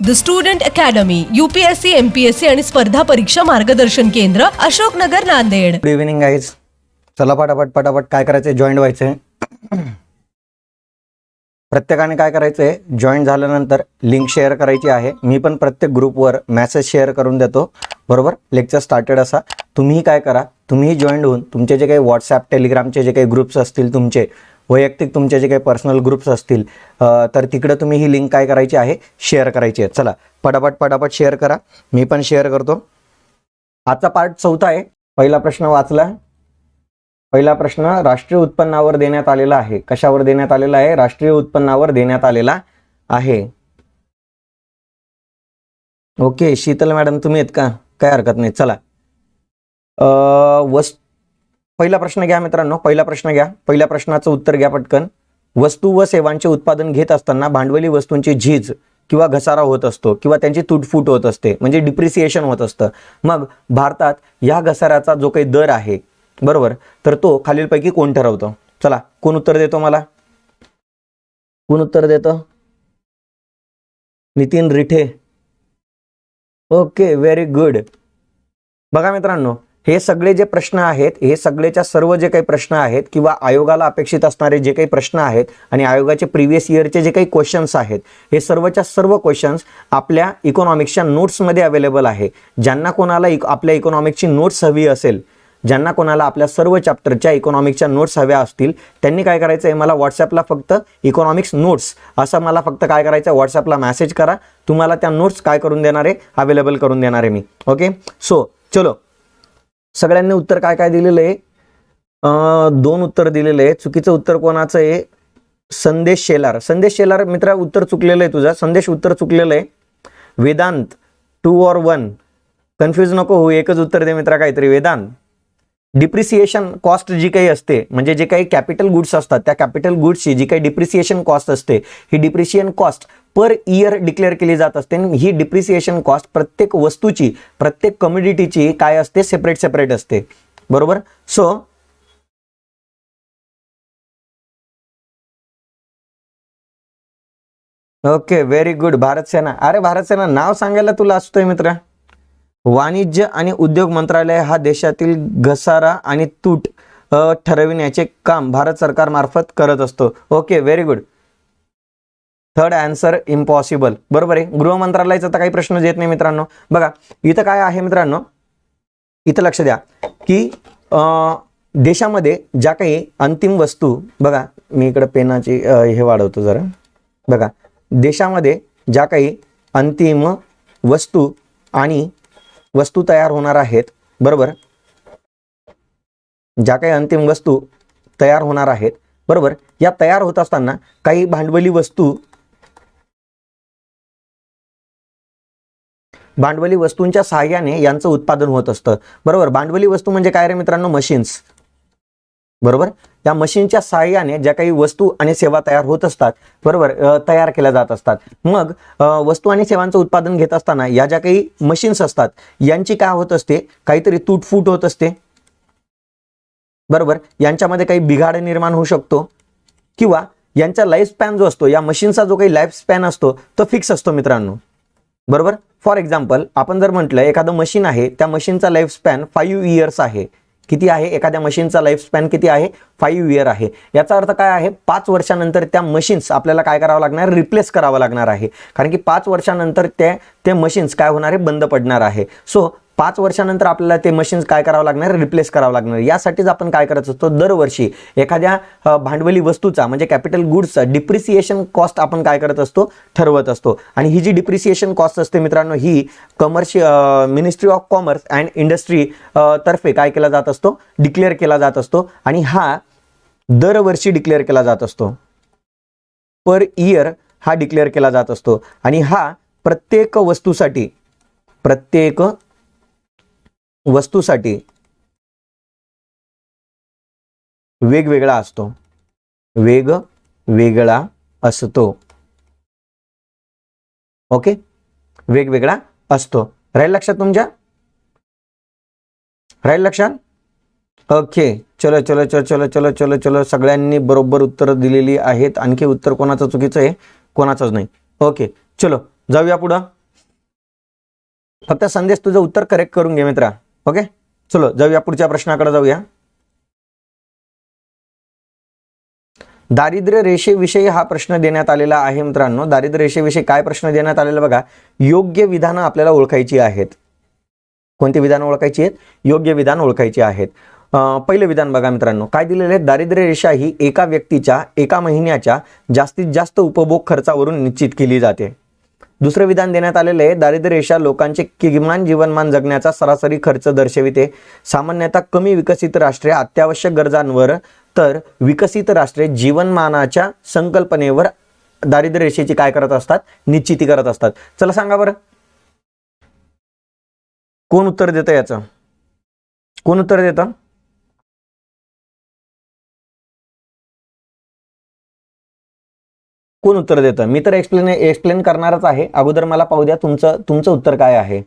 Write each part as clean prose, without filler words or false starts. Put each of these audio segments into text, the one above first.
The student academy, UPSC MPSC आणि स्पर्धा परीक्षा मार्गदर्शन केंद्र, Ashoknagar, Nanded. Good evening guys. चला पटापट काय करायचंय, जॉईन व्हायचंय. प्रत्येकाने काय करायचंय, जॉईन झाल्यानंतर लिंक शेअर करायची आहे. मी पण प्रत्येक ग्रुपवर मेसेज शेअर करून देतो, बरोबर. लेक्चर स्टार्टेड असा तुम्ही काय करा, तुम्ही जॉईन होऊन तुमचे जे काही व्हॉट्सॲप टेलिग्रामचे जे काही ग्रुप्स असतील, तुमचे वैयक्तिक तुमचे जे काही पर्सनल ग्रुप्स असतील, तर तिकडे तुम्ही ही लिंक काय करायची आहे, शेअर करायची आहे. चला पटापट शेअर करा. मी पण शेअर करतो. आजचा पार्ट 4 आहे. पहिला प्रश्न वाचला. पहिला प्रश्न राष्ट्रीय उत्पन्नावर देण्यात आलेला आहे. कशावर देण्यात आलेला आहे? राष्ट्रीय उत्पन्नावर देण्यात आलेला आहे. ओके, शीतल मॅडम तुम्ही आहेत का? काय हरकत नाही. चला पहिला प्रश्न घ्या मित्रांनो. पहिला प्रश्न घ्या. पहिल्या प्रश्नाचं उत्तर घ्या पटकन. वस्तू व सेवांचे उत्पादन घेत असताना भांडवली वस्तूंची झीज किंवा घसारा होत असतो किंवा त्यांची तुटफूट होत असते, म्हणजे डिप्रिसिएशन होत असतं. मग भारतात या घसाऱ्याचा जो काही दर आहे, बरोबर, तर तो खालीलपैकी कोण ठरवतो? चला, कोण उत्तर देतो मला? कोण उत्तर देतो? Nitin Rithe. Okay, very good. बघा मित्रांनो, हे सगळे जे प्रश्न आहेत, हे सगळेच्या सर्व जे काही प्रश्न आहेत किंवा आयोगाला अपेक्षित असणारे जे काही प्रश्न आहेत आणि आयोगाचे प्रिव्हियस इयरचे जे काही क्वेश्चन्स आहेत, हे सर्वच्या सर्व क्वेश्चन्स आपल्या इकॉनॉमिक्सच्या नोट्समध्ये अवेलेबल आहे. ज्यांना कोणाला आपल्या इकॉनॉमिक्सची नोट्स हवी असेल, ज्यांना कोणाला आपल्या सर्व चॅप्टरच्या इकॉनॉमिक्सच्या नोट्स हव्या असतील, त्यांनी काय करायचं आहे, मला व्हॉट्सॲपला फक्त इकॉनॉमिक्स नोट्स असं मला फक्त काय करायचं आहे, व्हॉट्सॲपला मेसेज करा. तुम्हाला त्या नोट्स काय करून देणार आहे, अवेलेबल करून देणार आहे मी. ओके, सो चलो, सगळ्यांनी उत्तर काय काय दिलेलं आहे? 2 उत्तर दिलेले आहे. चुकीचं उत्तर कोणाचं आहे? संदेश शेलार. संदेश शेलार मित्रा, उत्तर चुकलेलं आहे तुझा. संदेश उत्तर चुकलेलं आहे. वेदांत 2 और 1, कन्फ्यूज नको होऊ, एकच उत्तर दे मित्रा काहीतरी. वेदांत, डिप्रिसिएशन कॉस्ट जी काही असते, म्हणजे जे काही कॅपिटल गुड्स असतात, त्या कॅपिटल गुड्सची जी काही डिप्रिसिएशन कॉस्ट असते, ही depreciation cost per year declare केली जात असते. ही डिप्रिसिएशन कॉस्ट प्रत्येक वस्तूची, प्रत्येक कमोडिटीची काय असते, सेपरेट असते, बरोबर. So okay, very good. Bharat सेना. अरे भारत सेना नाव सांगायला तुला असतोय मित्र. वाणिज्य आणि उद्योग मंत्रालय हा देशातील घसारा आणि तूट ठरविण्याचे काम भारत सरकार मार्फत करत असतो. Okay, very good. Third answer impossible, बरोबर आहे. गृह मंत्रालयाचा तर काही प्रश्न येत नाही मित्रांनो. बघा इथं काय आहे मित्रांनो, इथं लक्ष द्या की देशामध्ये ज्या काही अंतिम वस्तू, बघा मी इकडे पेनाची हे वाढवतो जरा. बघा, देशामध्ये ज्या काही अंतिम वस्तू आणि वस्तू तयार होणार आहेत, बरोबर, ज्या काही अंतिम वस्तू तयार होणार आहेत, बरोबर, या तयार होत असताना काही भांडवली वस्तूंच्या सहाय्याने यांचं उत्पादन होत असतं, बरोबर. भांडवली वस्तू म्हणजे काय रे मित्रांनो? मशीन्स, बरोबर. या मशीनच्या सहाय्याने ज्या काही वस्तू आणि सेवा तयार होत असतात, बरोबर, तयार केल्या जात असतात. मग वस्तू आणि सेवांचं उत्पादन घेत असताना या ज्या काही मशीन्स असतात, यांची काय होत असते, काहीतरी तुटफूट होत असते, बरोबर. यांच्यामध्ये काही बिघाड निर्माण होऊ शकतो किंवा यांचा लाईफ स्पॅन जो असतो, या मशीनचा जो काही लाईफ स्पॅन असतो तो फिक्स असतो मित्रांनो, बरोबर. फॉर एक्झाम्पल, आपण जर म्हटलं एखादं मशीन आहे, त्या मशीनचा लाईफ स्पॅन 5 इयर्स आहे. किती आहे? एखाद्या मशीनचा लाईफ स्पॅन किती आहे? 5 इयर आहे. याचा अर्थ काय आहे? 5 वर्षानंतर त्या मशीन्स आपल्याला काय करावं लागणार? रिप्लेस करावं लागणार आहे. कारण की 5 वर्षानंतर ते मशीन्स काय होणार आहे? बंद पडणार आहे. सो 5 वर्षानंतर आपल्याला ते मशीन्स काय करावं लागणार? रिप्लेस करावं लागणार. यासाठीच आपण काय करत असतो, दरवर्षी एखाद्या भांडवली वस्तूचा म्हणजे कॅपिटल गुड्सचा डिप्रिसिएशन कॉस्ट आपण काय करत असतो? ठरवत असतो. आणि ही जी डिप्रिसिएशन कॉस्ट असते मित्रांनो, ही ministry of commerce and industry तर्फे काय केला जात असतो? डिक्लेअर केला जात असतो. आणि हा दरवर्षी डिक्लेअर केला जात असतो. पर इयर हा डिक्लेअर केला जात असतो. आणि हा प्रत्येक वस्तूसाठी वेगवेगळा असतो. ओके, वेगवेगळा असतो. राहील लक्षात तुमच्या? राहील लक्षात? ओके, चलो सगळ्यांनी बरोबर उत्तर दिलेली आहेत. आणखी उत्तर कोणाचं चुकीचं आहे? कोणाचंच नाही. ओके, चलो जाऊया पुढं. फक्त संदेश तुझं उत्तर करेक्ट करून घे मित्रा. ओके, चलो जाऊया पुढच्या प्रश्नाकडे जाऊया. दारिद्र्य रेषेविषयी हा प्रश्न देण्यात आलेला आहे मित्रांनो. दारिद्र्य रेषेविषयी काय प्रश्न देण्यात आलेला बघा. योग्य विधानं आपल्याला ओळखायची आहेत. कोणती विधानं ओळखायची आहेत? योग्य विधान ओळखायची आहेत. पहिलं विधान बघा मित्रांनो, काय दिलेलं आहे? दारिद्र्य रेषा ही एका व्यक्तीच्या एका महिन्याच्या जास्तीत जास्त उपभोग खर्चावरून निश्चित केली जाते. दुसरं विधान देण्यात आलेलं आहे, दारिद्र्य रेषा लोकांचे किमान जीवनमान जगण्याचा सरासरी खर्च दर्शविते. सामान्यतः कमी विकसित राष्ट्रे अत्यावश्यक गरजांवर तर विकसित राष्ट्रे जीवनमानाच्या संकल्पनेवर दारिद्र्य रेषेची काय करत असतात? निश्चिती करत असतात. चला सांगा बरं, कोण उत्तर देतं याचं? कोण उत्तर देतं? कोण उत्तर देतं? मी तर एक्सप्लेन करणारच आहे. अगोदर मला पाहू द्या तुमचं उत्तर काय आहे.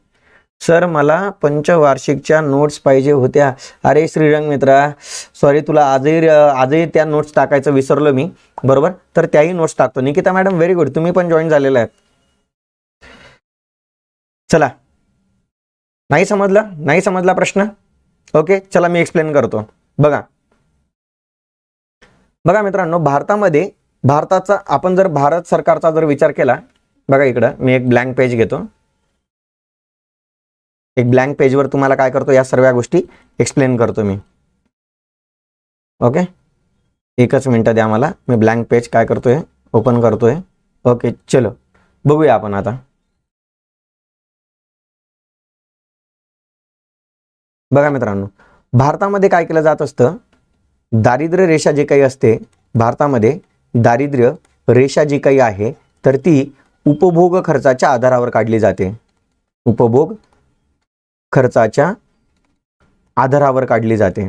सर मला पंचवार्षिकच्या नोट्स पाहिजे होत्या. अरे श्रीरंग मित्रा, सॉरी, तुला आजही त्या नोट्स टाकायचं विसरलो मी. बरोबर, तर त्याही नोट्स टाकतो. निकिता मॅडम व्हेरी गुड, तुम्ही पण जॉईन झालेला आहे. चला, नाही समजला प्रश्न? ओके, चला मी एक्सप्लेन करतो. बघा मित्रांनो, भारताचा आपण जर भारत सरकारचा जर विचार केला, बघा इकडं मी एक ब्लँक पेज घेतो. एक ब्लँक पेजवर तुम्हाला काय करतो, या सर्व गोष्टी एक्सप्लेन करतो मी. ओके, एकच मिनिट द्या मला. मी ब्लँक पेज काय करतोय, ओपन करतोय. ओके, चलो बघूया आपण आता. बघा मित्रांनो, भारतामध्ये काय केलं जात असतं, दारिद्र्य रेषा जे काही असते भारतामध्ये, दारिद्र्य रेषा जी काही आहे तर ती उपभोग खर्चाच्या आधारावर काढली जाते. उपभोग खर्चाच्या आधारावर काढली जाते.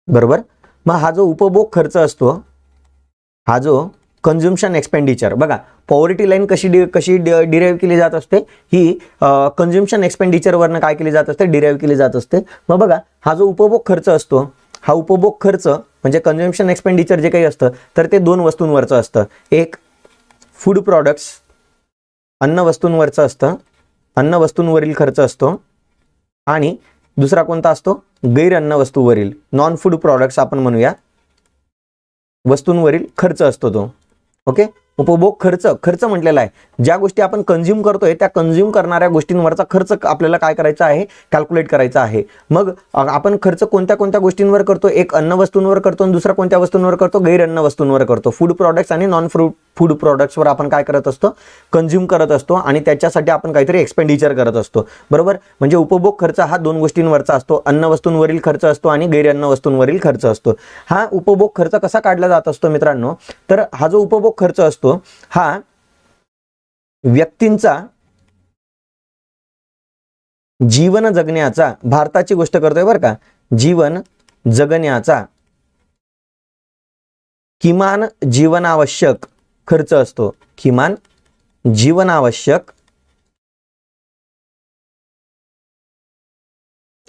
बरोबर, मग हा जो उपभोग खर्च असतो, हा जो कन्झ्युम्शन एक्सपेंडिचर, बघा पॉवर्टी लाईन कशी डिराईव्ह केली जात असते, ही कन्झ्युम्शन एक्सपेंडिचरवरनं काय केली जात असते, डिराईव्ह केली जात असते. मग बघा, हा जो उपभोग खर्च असतो, हा उपभोग खर्च म्हणजे कन्झम्पशन एक्सपेंडिचर जे काही असतं तर ते दोन वस्तूंवरचं असतं. एक फूड प्रॉडक्ट्स, अन्न वस्तूंवरचं असतं, अन्न वस्तूंवरील खर्च असतो. आणि दुसरा कोणता असतो? गैर अन्न वस्तूवरील, नॉन फूड प्रॉडक्ट्स आपण म्हणूया, वस्तूंवरील खर्च असतो तो. ओके, उपभोग खर्च म्हटलेला आहे. ज्या गोष्टी आपण कन्झ्युम करतोय त्या कन्झ्युम करणाऱ्या गोष्टींवरचा खर्च आपल्याला काय करायचा आहे, कॅल्क्युलेट करायचा आहे. मग आपण खर्च कोणत्या कोणत्या गोष्टींवर करतो? एक अन्न वस्तूंवर करतो आणि दुसरा कोणत्या वस्तूंवर करतो? गैर अन्न वस्तूंवर करतो. फूड प्रॉडक्ट्स आणि नॉन फूड प्रॉडक्ट्सवर आपण काय करत असतो? कन्झ्युम करत असतो आणि त्याच्यासाठी आपण काहीतरी एक्सपेंडिचर करत असतो. बरोबर, म्हणजे उपभोग खर्च हा दोन गोष्टींवरचा असतो, अन्न वस्तूंवरील खर्च असतो आणि गैर अन्न वस्तूंवरील खर्च असतो. हा उपभोग खर्च कसा काढला जात असतो मित्रांनो? तर हा जो उपभोग खर्च असतो हा व्यक्तींचा जीवन जगण्याचा, भारताची गोष्ट करतोय बरं का, जीवन जगण्याचा किमान जीवनावश्यक खर्च असतो. किमान जीवनावश्यक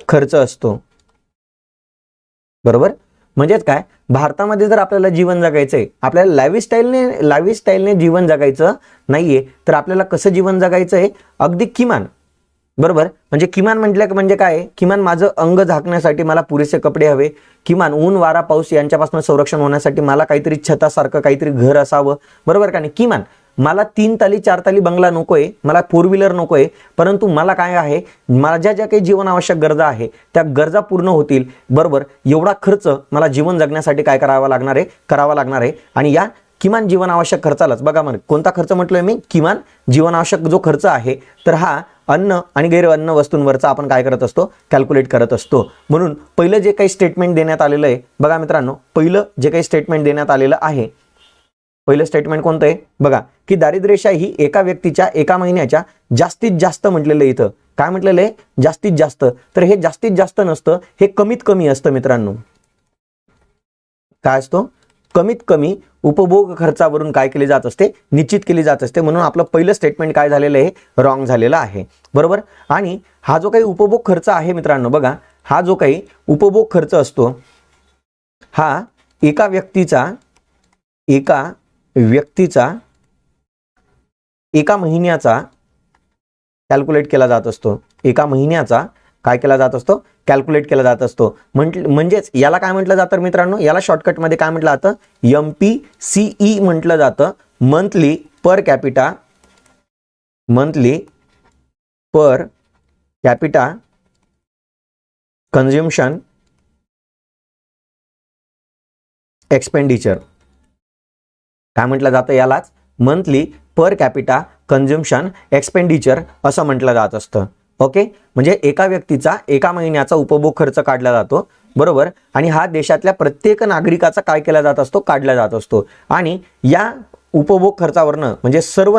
खर्च असतो. बरोबर, म्हणजेच काय, भारतामध्ये जर आपल्याला जीवन जगायचंय, आपल्याला लाईफस्टाईलने जीवन जगायचं नाहीये, तर आपल्याला कसं जीवन जगायचंय? अगदी किमान. बरोबर, म्हणजे किमान म्हटलं म्हणजे काय? किमान माझं अंग झाकण्यासाठी मला पुरेसे कपडे हवे, किमान ऊन वारा पाऊस यांच्यापासून संरक्षण होण्यासाठी मला काहीतरी छतासारखं काहीतरी घर असावं. बरोबर का नाही? किमान मला 3 ताली 4 ताली बंगला नकोय, मला 4 व्हीलर नकोय, परंतु मला काय आहे, माझ्या ज्या काही जीवनावश्यक गरजा आहे त्या गरजा पूर्ण होतील. बरोबर, एवढा खर्च मला जीवन जगण्यासाठी काय करावा लागणार आहे. आणि या किमान जीवनावश्यक खर्चालाच बघा, मग कोणता खर्च म्हटलोय मी? किमान जीवनावश्यक जो खर्च आहे तर हा अन्न आणि गैर अन्न वस्तूंवरचा आपण काय करत असतो? कॅल्क्युलेट करत असतो. म्हणून पहिलं जे काही स्टेटमेंट देण्यात आलेलं आहे बघा मित्रांनो, पहिलं जे काही स्टेटमेंट देण्यात आलेलं आहे, पहिलं स्टेटमेंट कोणतं आहे बघा, की दारिद्र्य रेषा ही एका व्यक्तीच्या एका महिन्याच्या जास्तीत जास्त म्हटलेलं आहे. इथं काय म्हटलेलं आहे? जास्तीत जास्त. तर हे जास्तीत जास्त नसतं, हे कमीत कमी असतं मित्रांनो. काय असतो? कमीत कमी उपभोग खर्चावरून काय केली जात असते? निश्चित केली जात असते. म्हणून आपलं पहिलं स्टेटमेंट काय झालेलं आहे? रॉंग झालेलं आहे. बरोबर, आणि हा जो काही उपभोग खर्च आहे मित्रांनो, बघा हा जो काही उपभोग खर्च असतो हा एका व्यक्तीचा एका महिन्याचा कॅल्क्युलेट केला जात असतो, एका महिन्याचा काय केला जात असतो, कॅल्क्युलेट केला जात असतो. म्हणजेच याला काय म्हटलं जातं मित्रांनो, याला शॉर्टकटमध्ये काय म्हटलं जातं, MPCE म्हटलं जातं, monthly per capita, monthly per capita consumption expenditure. काय म्हटलं जातं यालाच monthly per capita consumption expenditure असं म्हटलं जात असतं. ओके, म्हणजे एका व्यक्तीचा एका महिन्याचा उपभोग खर्च काढला जातो, बरोबर. आणि हा देशातल्या प्रत्येक नागरिकाचा काय केला जात असतो, काढला जात असतो. आणि या उपभोग खर्चावरनं म्हणजे सर्व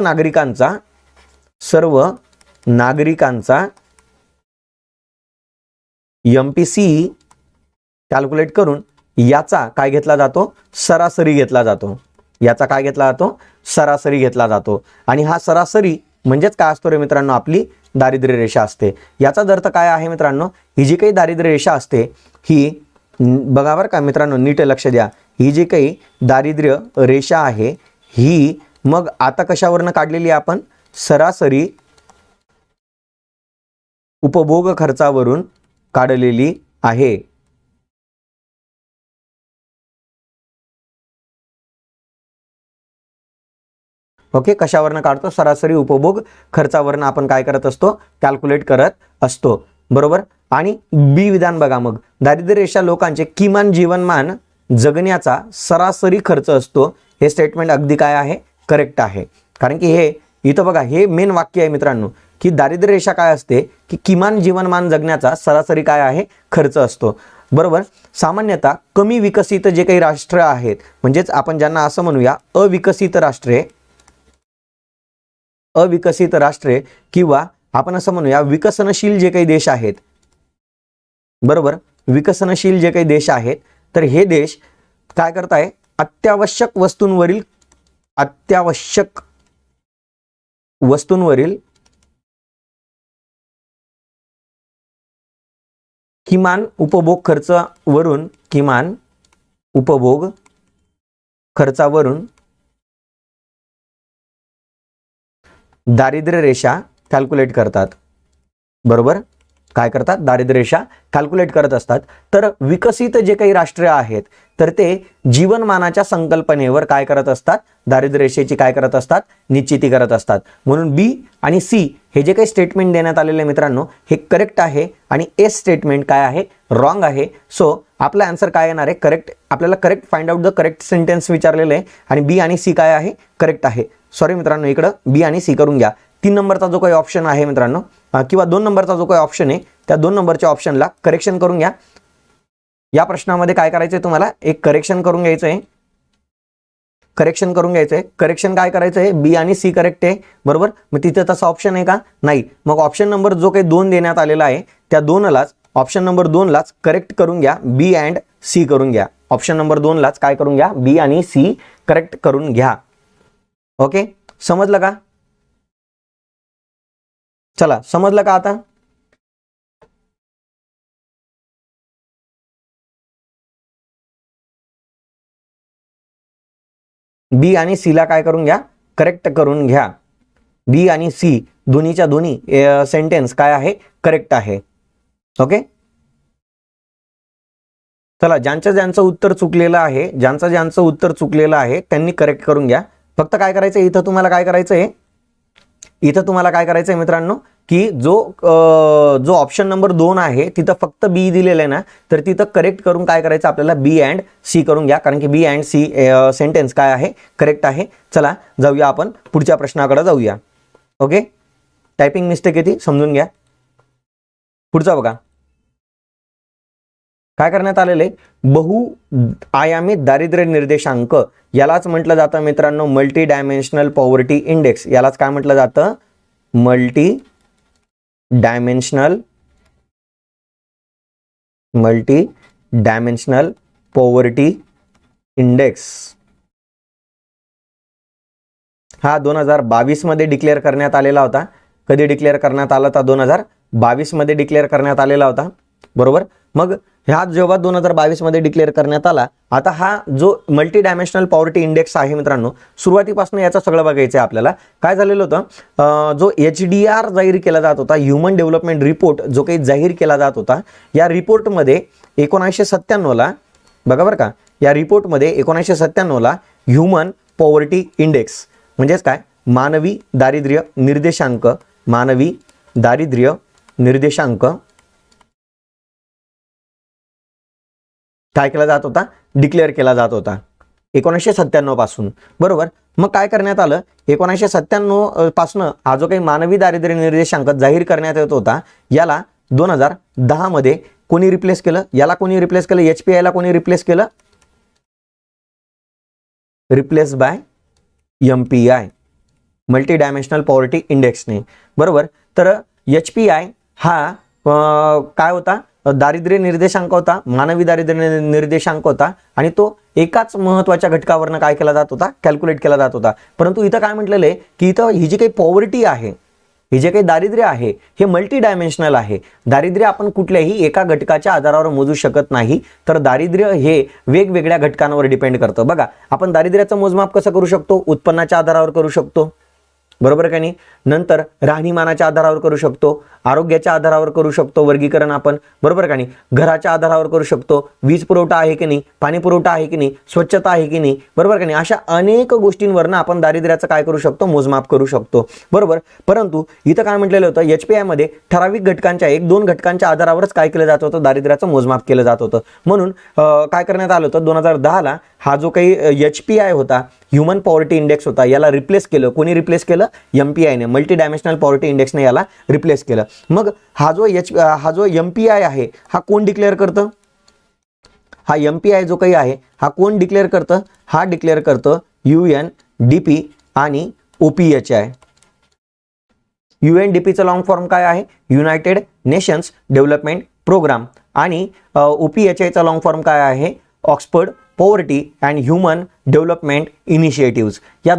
नागरिकांचा MPCE कॅल्क्युलेट करून याचा काय घेतला जातो, सरासरी घेतला जातो. याचा काय घेतला जातो, सरासरी घेतला जातो. आणि हा सरासरी म्हणजेच काय असतो रे मित्रांनो, आपली दारिद्र्य रेषा असते. याचा अर्थ काय आहे मित्रांनो, ही जी काही दारिद्र्य रेषा असते ही बघा बरं का मित्रांनो, नीट लक्ष द्या. ही जी काही दारिद्र्य रेषा आहे ही मग आता कशावरनं काढलेली आहे आपण, सरासरी उपभोग खर्चावरून काढलेली आहे. ओके, कशावरनं काढतो, सरासरी उपभोग खर्चावरनं आपण काय करत असतो, कॅल्क्युलेट करत असतो, बरोबर. आणि बी विधान बघा, मग दारिद्र्य रेषा लोकांचे किमान जीवनमान जगण्याचा सरासरी खर्च असतो. हे स्टेटमेंट अगदी काय आहे, करेक्ट आहे. कारण की हे इथं बघा, हे मेन वाक्य आहे मित्रांनो, की दारिद्र्य रेषा काय असते, की किमान जीवनमान जगण्याचा सरासरी काय आहे, खर्च असतो, बरोबर. सामान्यतः कमी विकसित जे काही राष्ट्र आहेत, म्हणजेच आपण ज्यांना असं म्हणूया अविकसित राष्ट्रे किंवा आपण असं म्हणूया विकसनशील जे काही देश आहेत, बरोबर, विकसनशील जे काही देश आहेत, तर हे देश काय करताय, अत्यावश्यक वस्तूंवरील किमान उपभोग खर्चावरून दारिद्र्य रेषा कॅल्क्युलेट करतात, बरोबर. काय करतात, दारिद्र्य रेषा कॅल्क्युलेट करत असतात. तर विकसित जे काही राष्ट्र आहेत तर ते जीवनमानाच्या संकल्पनेवर काय करत असतात, दारिद्र्य रेषेची काय करत असतात, निश्चिती करत असतात. म्हणून बी आणि सी हे जे काही स्टेटमेंट देण्यात आलेले मित्रांनो हे करेक्ट आहे आणि एस स्टेटमेंट काय आहे, रॉंग आहे. सो आपला आन्सर काय येणार आहे, करेक्ट. आपल्याला correct find out the correct sentence विचारलेलं आहे आणि बी आणि सी काय आहे, करेक्ट आहे. सॉरी मित्रांनो, इकडं बी आणि सी करून घ्या. 3 नंबरचा जो काही ऑप्शन आहे मित्रांनो किंवा 2 नंबरचा जो काही ऑप्शन आहे त्या 2 नंबरच्या ऑप्शनला करेक्शन करून घ्या. या प्रश्नामध्ये काय करायचंय, तुम्हाला एक करेक्शन करून घ्यायचं आहे. करेक्शन काय करायचं आहे, बी आणि सी करेक्ट आहे, बरोबर. मग तिथे तसा ऑप्शन आहे का, नाही. मग ऑप्शन नंबर जो काही 2 देण्यात आलेला आहे त्या ऑप्शन नंबर 2 लाच करेक्ट करून घ्या, बी अँड सी करून घ्या. ऑप्शन नंबर 2 लाच काय करून घ्या, बी आणि सी करेक्ट करून घ्या. ओके, समजलं का, चला समजलं का आता. बी आणि सी ला काय करून घ्या, करेक्ट करून घ्या. बी आणि सी दोन्हीच्या दोन्ही सेंटेन्स काय आहे, करेक्ट आहे. ओके, चला ज्यांचं उत्तर चुकलेलं आहे त्यांनी करेक्ट करून घ्या. फक्त काय करायचं, इथं तुम्हाला काय करायचंय मित्रांनो, की जो ऑप्शन नंबर 2 आहे तिथं फक्त बी दिलेलं आहे ना, तर तिथं करेक्ट करून काय करायचं आपल्याला, बी अँड सी करून घ्या. कारण की बी अँड सी सेंटेन्स काय आहे, करेक्ट आहे. चला जाऊया आपण पुढच्या प्रश्नाकडे जाऊया. ओके, टायपिंग मिस्टेक येते, समजून घ्या. पुढचा बघा काय करण्यात आलेले, बहुआयामी दारिद्र्य निर्देशांक, यालाच म्हटलं जातं मित्रांनो मल्टी डायमेन्शनल पॉवर्टी इंडेक्स. यालाच काय म्हटलं जातं, मल्टी डायमेन्शनल पॉवर्टी इंडेक्स. हा 2022 मध्ये डिक्लेअर करण्यात आलेला होता. कधी डिक्लेअर करण्यात आला होता, 2022 मध्ये डिक्लेअर करण्यात आलेला होता, बरोबर. मग ह्या जेव्हा 2022 मध्ये डिक्लेअर करण्यात आला, आता हा जो मल्टी डायमेन्शनल पॉवर्टी इंडेक्स आहे मित्रांनो, सुरुवातीपासून याचं सगळं बघायचं आहे आपल्याला. काय झालेलं होतं, जो HDR जाहीर केला जात होता, ह्युमन डेव्हलपमेंट रिपोर्ट जो काही जाहीर केला जात होता, या रिपोर्टमध्ये 1997ला बघा बरं का, या रिपोर्टमध्ये 1997ला ह्युमन पॉवर्टी इंडेक्स म्हणजेच काय, मानवी दारिद्र्य निर्देशांक, मानवी दारिद्र्य निर्देशांक काय केला जात होता, डिक्लेअर केला जात होता 1997 पासून. बरोबर. मग काय करण्यात आलं, 1997 पासून हा जो काही मानवी दारिद्र्य निर्देशांक जाहीर करण्यात येत होता, याला 2010 मध्ये कोणी रिप्लेस केलं, याला कोणी रिप्लेस केलं, HPI ला कोणी रिप्लेस केलं, replace by MPI, multi dimensional poverty इंडेक्सने. बरोबर. तर HPI हा काय होता, दारिद्र्य निर्देशांक होता, मानवी दारिद्र्य निर्देशांक होता, आणि तो एकाच महत्त्वाच्या घटकावरनं काय केला जात होता, कॅल्क्युलेट केला जात होता. परंतु इथं काय म्हटलेलं आहे की इथं ही जी काही पॉवर्टी आहे, हे जे काही दारिद्र्य आहे, हे मल्टी डायमेन्शनल आहे. दारिद्र्य आपण कुठल्याही एका घटकाच्या आधारावर मोजू शकत नाही, तर दारिद्र्य हे वेगवेगळ्या घटकांवर डिपेंड करतं. बघा, आपण दारिद्र्याचं मोजमाप कसं करू शकतो, उत्पन्नाच्या आधारावर करू शकतो, बरोबर का नाही. नंतर राहणीमानाच्या आधारावर करू शकतो, आरोग्याच्या आधारावर करू शकतो वर्गीकरण आपण, बरोबर का नाही. घराच्या आधारावर करू शकतो, वीज पुरवठा आहे की नाही, पाणी पुरवठा आहे की नाही, स्वच्छता आहे की नाही, बरोबर का नाही. अशा अनेक गोष्टींवरनं आपण दारिद्र्याचं काय करू शकतो, मोजमाप करू शकतो. बरोबर. परंतु इथं काय म्हटलेलं होतं, HPI मध्ये ठराविक घटकांच्या 1-2 घटकांच्या आधारावरच काय केलं जात होतं, दारिद्र्याचं मोजमाप केलं जात होतं. म्हणून काय करण्यात आलं होतं, 2010ला हा जो काही HPI होता, ह्युमन पॉवर्टी इंडेक्स होता, याला रिप्लेस केलं. कोणी रिप्लेस केलं, MPI ने, मल्टी डायमेन्शनल पॉवर्टी इंडेक्सने याला रिप्लेस केलं. मग हा जो MPI आहे, हा कोण डिक्लेअर करतं, हा MPI जो काही आहे हा कोण डिक्लेअर करतं, हा डिक्लेअर करतं UNDP आणि OPHI. UNDPचं लॉंग फॉर्म काय आहे, युनायटेड नेशन्स डेव्हलपमेंट प्रोग्राम, आणि OPHIचा लॉंग फॉर्म काय आहे, Oxford poverty and human development initiatives. या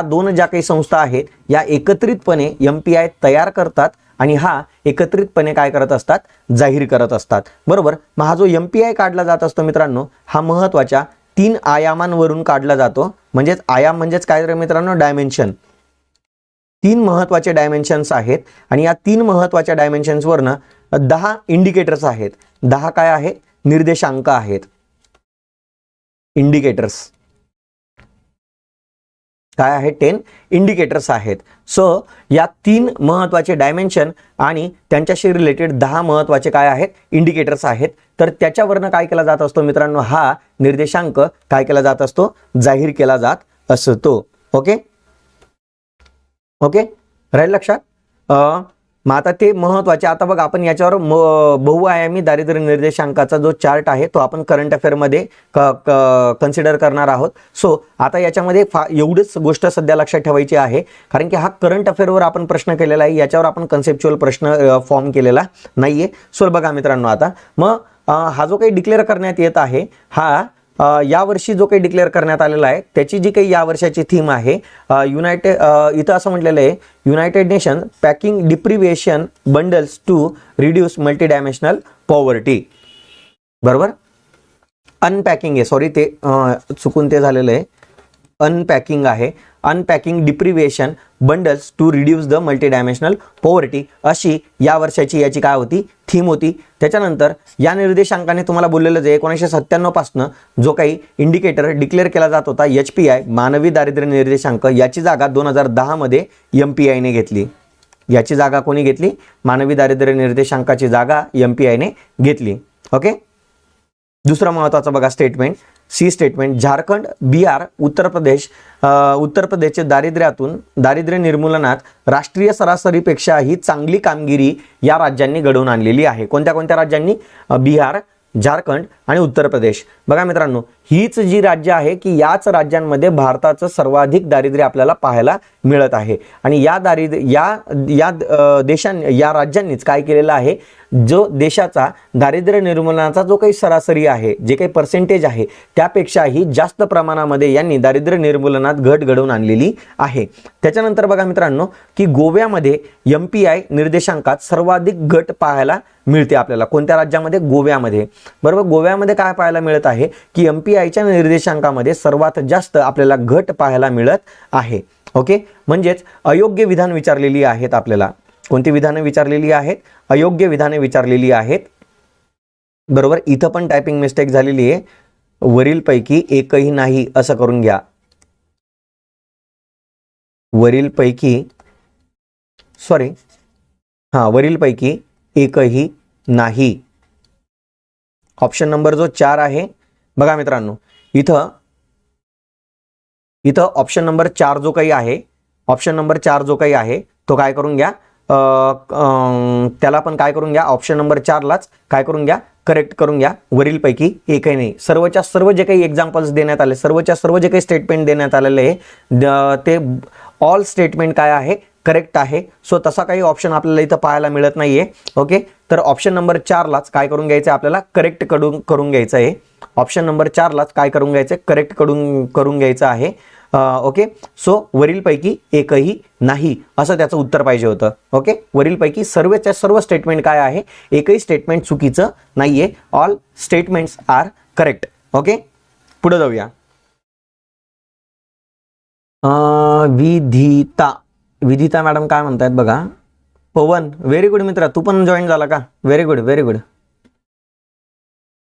दोन ज्या काही संस्था आहेत, या एकत्रितपणे MPI तयार करतात आणि हा एकत्रितपणे काय करत असतात, जाहीर करत असतात. बरोबर. मग हा जो MPI काढला जात असतो मित्रांनो, हा महत्त्वाच्या 3 आयामांवरून काढला जातो. म्हणजेच आयाम म्हणजेच काय रे मित्रांनो, डायमेन्शन. 3 महत्त्वाचे डायमेन्शन्स आहेत, आणि या 3 महत्त्वाच्या डायमेन्शन्सवरनं 10 इंडिकेटर्स आहेत. 10 काय आहे, निर्देशांक आहेत, इंडिकेटर्स काय आहे, 10 इंडिकेटर्स आहेत. सो या 3 महत्त्वाचे डायमेन्शन आणि त्यांच्याशी रिलेटेड 10 महत्त्वाचे काय आहेत, इंडिकेटर्स आहेत. तर त्याच्यावरनं काय केला जात असतो मित्रांनो, हा निर्देशांक काय केला जात असतो, जाहीर केला जात असतो. ओके ओके, राहील लक्षात. मग आता ते महत्त्वाचे, आता बघा आपण याच्यावर बहुआयामी दारिद्र्य निर्देशांकाचा जो चार्ट आहे तो आपण करंट अफेअरमध्ये कन्सिडर करणार आहोत. सो आता याच्यामध्ये एवढीच गोष्ट सध्या लक्षात ठेवायची आहे, कारण की हा करंट अफेअरवर आपण प्रश्न केलेला आहे, याच्यावर आपण कन्सेप्च्युअल प्रश्न फॉर्म केलेला नाहीये. सो बघा मित्रांनो, आता मग हा जो काही डिक्लेअर करण्यात येत आहे, हा यावर्षी जो काही डिक्लेअर करण्यात आलेला आहे, त्याची जी काही या वर्षाची थीम आहे, इथं असं म्हटलेलं आहे, united nation packing deprivation bundles to reduce multi dimensional poverty. बरोबर. अनपॅकिंग आहे, सॉरी ते चुकून ते झालेलं आहे, अनपॅकिंग आहे, unpacking deprivation bundles to reduce the multi dimensional poverty, अशी या वर्षाची याची काय होती, थीम होती. त्याच्यानंतर या निर्देशांकाने तुम्हाला बोललेलं जे 1997 पासून जो काही इंडिकेटर डिक्लेअर केला जात होता, HPI मानवी दारिद्र्य निर्देशांक, याची जागा 2010 मध्ये MPI ने घेतली. याची जागा कोणी घेतली, मानवी दारिद्र्य निर्देशांकाची जागा MPI ने घेतली. ओके. दुसरा महत्त्वाचा बघा statement, C statement, Jharkhand, Bihar, Uttar प्रदेशचे दारिद्र्य निर्मूलनात राष्ट्रीय सरासरीपेक्षा ही चांगली कामगिरी या राज्यांनी घडवून आणलेली आहे. कोणत्या कोणत्या राज्यांनी, बिहार, झारखंड आणि उत्तर प्रदेश. बघा मित्रांनो, हीच जी राज्य आहे की याच राज्यांमध्ये भारताचं सर्वाधिक दारिद्र्य आपल्याला पाहायला मिळत आहे. आणि या या राज्यांनीच काय केलेलं आहे, जो देशाचा दारिद्र्य निर्मूलनाचा जो काही सरासरी आहे, जे काही पर्सेंटेज आहे, त्यापेक्षाही जास्त प्रमाणामध्ये यांनी दारिद्र्य निर्मूलनात घट घडवून आणलेली आहे. त्याच्यानंतर बघा मित्रांनो की गोव्यामध्ये MPI निर्देशांकात सर्वाधिक घट पाहायला मिळते आपल्याला. कोणत्या राज्यामध्ये? गोव्यामध्ये. बरोबर, गोव्यामध्ये काय पाहायला मिळत आहे की MPIच्या निर्देशांकामध्ये सर्वात जास्त आपल्याला घट पाहायला मिळत आहे. ओके, म्हणजेच अयोग्य विधान विचारलेली आहेत आपल्याला. कोणती विधानं विचारलेली आहेत? अयोग्य विधाने विचारलेली आहेत. बरोबर, इथं पण टायपिंग मिस्टेक झालेली आहे. वरीलपैकी एकही नाही असं करून घ्या. वरीलपैकी एकही नाही. ऑप्शन नंबर जो 4 आहे बघा मित्रांनो, इथं ऑप्शन नंबर 4 जो काही आहे, ऑप्शन नंबर 4 जो काही आहे तो काय करून घ्या, त्याला पण काय करून घ्या, ऑप्शन नंबर 4 लाच काय करून घ्या, करेक्ट करून घ्या. वरीलपैकी एकही नाही. सर्वच्या सर्व जे काही एक्झाम्पल्स देण्यात आले, सर्वच्या सर्व जे काही स्टेटमेंट देण्यात आलेले आहे ते ऑल स्टेटमेंट काय आहे, करेक्ट आहे. सो तसा काही ऑप्शन आपल्याला इथं पाहायला मिळत नाहीये. ओके, तर ऑप्शन नंबर 4 लाच काय करून घ्यायचं आहे, आपल्याला करेक्ट करून घ्यायचं आहे. ऑप्शन नंबर 4 लाच काय करून घ्यायचं, करेक्ट करून घ्यायचं आहे. ओके, सो वरीलपैकी एकही नाही असं त्याचं उत्तर पाहिजे होतं. ओके, वरीलपैकी सर्वच्या सर्व स्टेटमेंट काय आहे, एकही स्टेटमेंट चुकीचं नाहीये. All statements are correct. Okay, पुढे जाऊया. विधिता मॅडम काय म्हणतायत बघा. पवन, व्हेरी गुड मित्रा, तू पण जॉईन झाला का? Very good, very good.